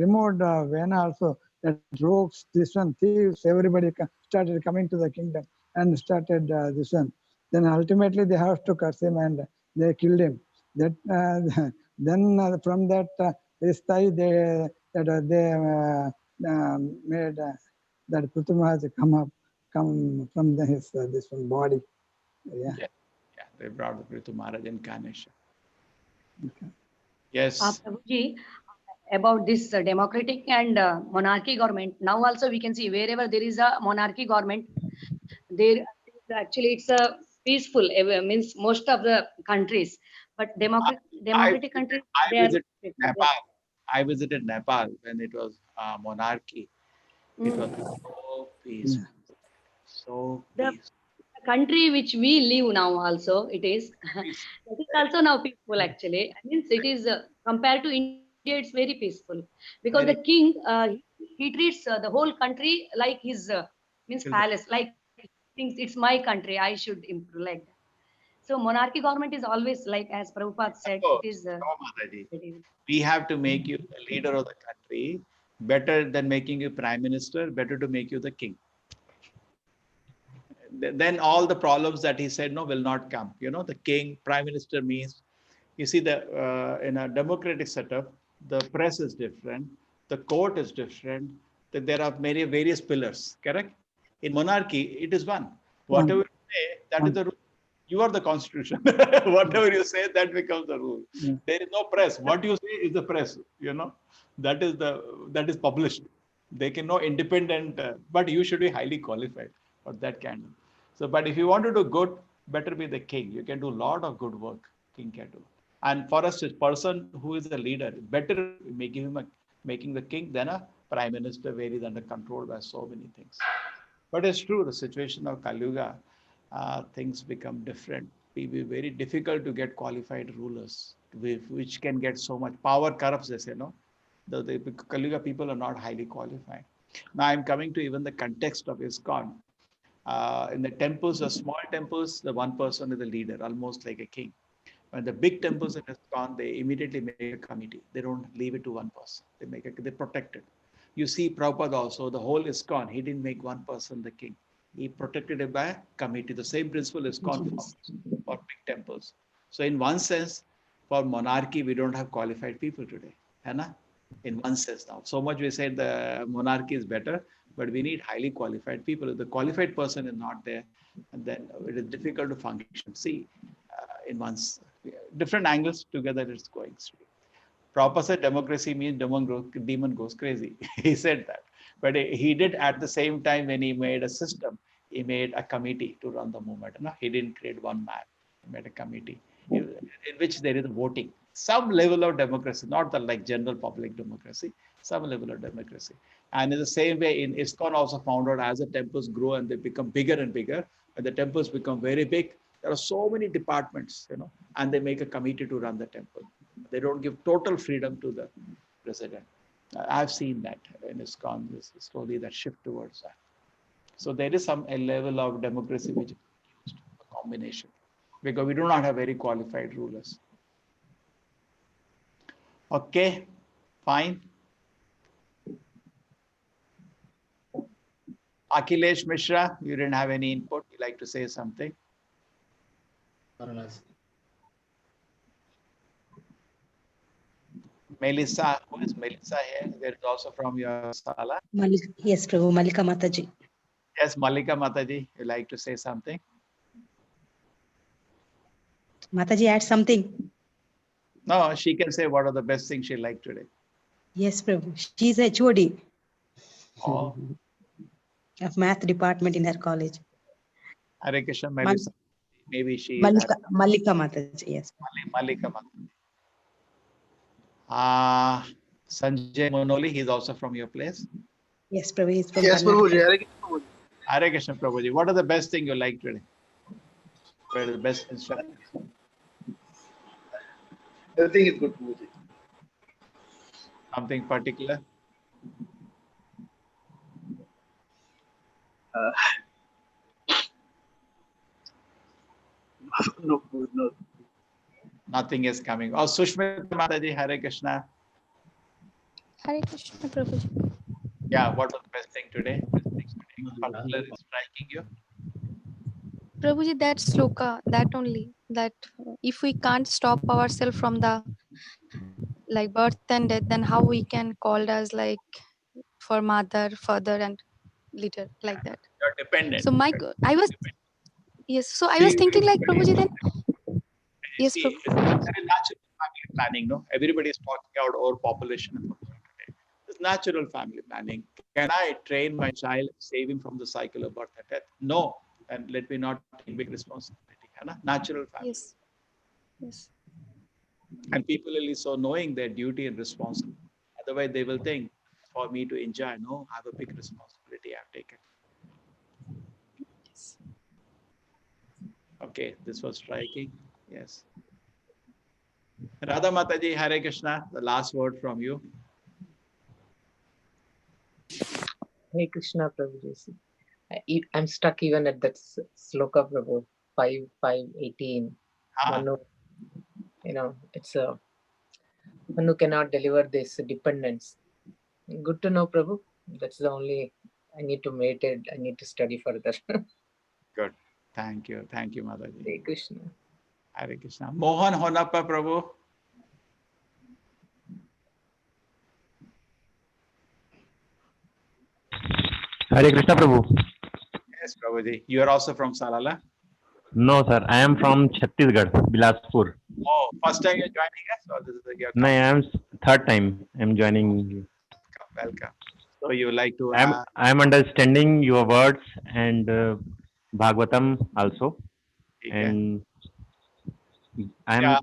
removed Vena also, that rogues, this one, thieves, everybody started coming to the kingdom and started this one. Then ultimately they have to curse him and they killed him. That then from that Istai they made that Prithu Maharaj come from his this one body. Yeah. Yeah, they brought the Prithu Maharaj incarnation. Okay. Yes. Prabhuji, about this democratic and monarchy government, now also we can see wherever there is a monarchy government, there actually it's a peaceful, means most of the countries, but democratic countries, I they are visited Nepal. I visited Nepal when it was monarchy. It was so peaceful. So the peaceful. country which we live now also, it is that is also now peaceful actually. I mean, it is compared to India, it's very peaceful because the king he treats the whole country like his means palace, like thinks it's my country, I should improve like that. So monarchy government is always like, as Prabhupada said, it is We have to make you the leader of the country. Better than making you prime minister, better to make you the king. Then all the problems that he said no will not come. You know, the king, prime minister means, you see, the in a democratic setup, the press is different, the court is different, that there are many various pillars, correct? In monarchy, it is one. Whatever you say, that is the rule. You are the constitution. Whatever you say, that becomes the rule. There is no press. What you say is the press, you know, that is published. They can know independent, but you should be highly qualified for that kind of. So, but if you want to do good, better be the king. You can do a lot of good work. King can do. And for us, a person who is a leader, better making the king than a prime minister, where he's under control by so many things. But it's true, the situation of Kali Yuga, things become different. It will be very difficult to get qualified rulers, which can get so much power corrupts, they say, no? The Kali Yuga people are not highly qualified. Now I'm coming to even the context of ISKCON. In the temples, the small temples, the one person is the leader, almost like a king. When the big temples in ISKCON, they immediately make a committee. They don't leave it to one person. They protect it. You see Prabhupada also, the whole ISKCON, he didn't make one person the king. He protected it by a committee. The same principle ISKCON follows for big temples. So in one sense, for monarchy, we don't have qualified people today. Hana? In one sense now. So much we said the monarchy is better, but we need highly qualified people. If the qualified person is not there, and then it is difficult to function. See, in one's different angles together, it's going straight. Prabhupada said democracy means demon goes crazy. He said that. But he did at the same time, when he made a system, he made a committee to run the movement. No? He didn't create one man. He made a committee in which there is voting. Some level of democracy, not the like general public democracy, some level of democracy. And in the same way, in ISKCON also found out as the temples grow and they become bigger and bigger, and the temples become very big, there are so many departments, you know, and they make a committee to run the temple. They don't give total freedom to the president. I've seen that in ISKCON, this slowly that shift towards that. So there is a level of democracy which is used, a combination, because we do not have very qualified rulers. Okay, fine. Akhilesh Mishra, you didn't have any input. You like to say something? Melissa, who is Melissa here? There is also from your sala. Yes, Prabhu, Malika Mataji. Yes, Malika Mataji, you like to say something? Mataji, add something. No, she can say what are the best things she liked today. Yes, Prabhu. She's a HOD Oh, of math department in her college. Hare Krishna, Melissa. Maybe she is Malika Mataji, yes. Malika Mataji. Sanjay Monoli, he's also from your place. Yes, Prabhu, he's from Yes, Karnataka. Prabhuji. Hare Krishna, Prabhuji. What are the best thing you like today? What are the best instructions? Everything is good, Prabhuji. Something particular? No, no. Nothing is coming. Oh, Sushmita Mataji, Hare Krishna. Hare Krishna, Prabhuji. Yeah, what was the best thing today? Anything particular is striking you? Prabhuji, that sloka, that only, that if we can't stop ourselves from the like birth and death, then how we can call as like for mother, father, and little like that. You're dependent. So I was yes. So I See, was thinking like Prabhuji then. Yes, see, it's very natural family planning, no? Everybody is talking about overpopulation in the world today. It's natural family planning. Can I train my child, save him from the cycle of birth and death? No. And let me not take big responsibility. Natural family. Yes. Yes. And people will be so knowing their duty and responsibility. Otherwise, they will think, for me to enjoy, no, I have a big responsibility I've taken. Yes. Okay, this was striking. Yes. Radha Mataji, Hare Krishna, the last word from you. Hare Krishna, Prabhuji. I'm stuck even at that sloka, Prabhu, 5:18. Manu, it's a Manu cannot deliver this dependence. Good to know, Prabhu. That's the only I need to meditate. I need to study further. Good. Thank you. Thank you, Mataji. Hare Krishna. Hare Krishna. Mohan Honappa, Prabhu. Hare Krishna, Prabhu. Yes, Prabhuji. You are also from Salala? No, sir. I am from Chhattisgarh, Bilaspur. Oh, first time you're joining us, or this is your No, I am third time. I'm joining you. welcome. So you would like to... I am understanding your words and Bhagavatam also. And I am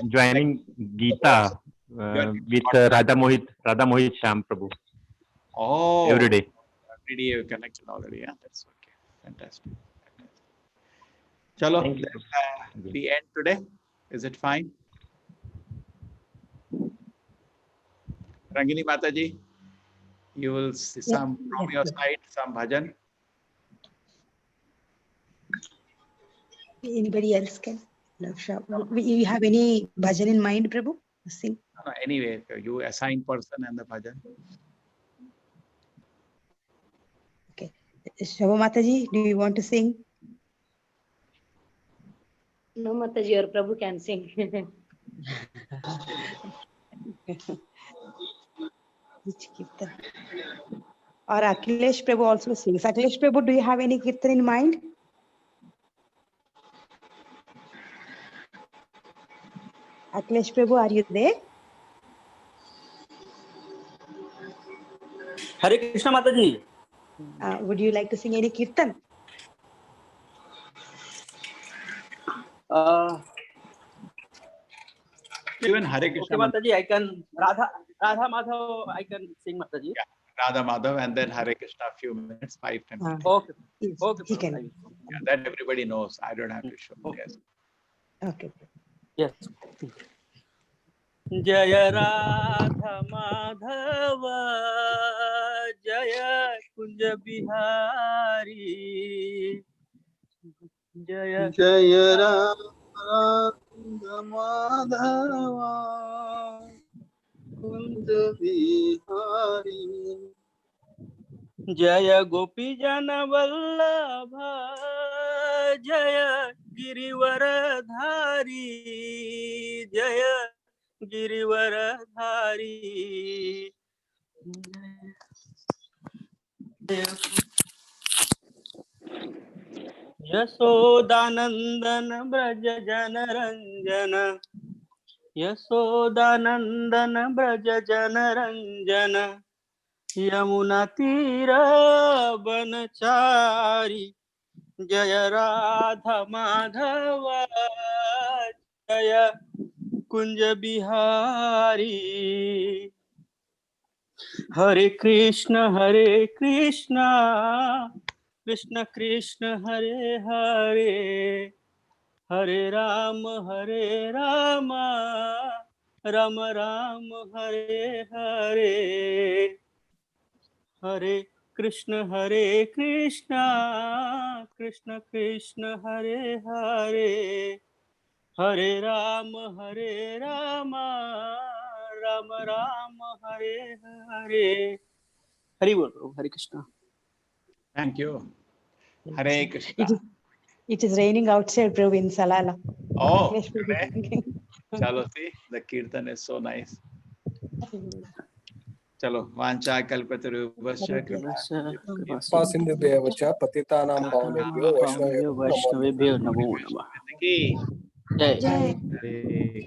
joining Gita with Radha Mohit Sham Prabhu. Oh, every day. Every day you connected already. Yeah, that's okay. Fantastic. Chalo, we end today. Is it fine? Rangini Mataji, you will see some from your side, some bhajan. Anybody else can? No, sure. You have any bhajan in mind, Prabhu? Sing. No, anyway, you assign person and the bhajan. Okay. Shobha Mataji, do you want to sing? No, Mataji, your Prabhu can sing. Which kirtan? Or Akhilesh Prabhu also sings. Akhilesh Prabhu, do you have any kirtan in mind? Akhilesh Prabhu, are you there? Hare Krishna Mataji. Would you like to sing any kirtan? Even Hare Krishna. Okay, Mataji, I can Radha Madhav, I can sing, Mataji. Yeah, Radha Madhav and then Hare Krishna, a few minutes, 5-10 minutes. Okay. Yes, Okay. he can. Yeah, that everybody knows. I don't have to show. Yes. Okay. Yes. Jaya Radha Madhava, Jaya Kunja Bihari, Jaya Radha Madhava, Kunja Bihari, Jaya Gopi Jana Vallabha, Jaya Girivaradhari, Jaya Girivaradhari, Yasodanandan Braja Jana Ranjana, Yasodanandan Braja Jana Ranjana, Yamuna Tira Banachari, Jaya Radha Madhava, Jaya Kunja Bihari. Hare Krishna, Krishna Krishna, Hare Hare, Hare Rama, Rama Rama, Hare Hare. Hare Krishna, Krishna Krishna Krishna Hare Hare Hare Rama Rama Rama Hare Hare. Hari Bol, Prabhu. Hare Krishna. Thank you. Hare Krishna. It is raining outside, Prabhu, in Salala. Oh, English today? speaking. Chalo, see, the kirtan is so nice. Chalo, vancha kalpatarubhasya कृपा सिन्धुभ्यः च पतितानां पावनेभ्यो वैष्णवेभ्यो नमो नमः। की Jai. Jai. Hare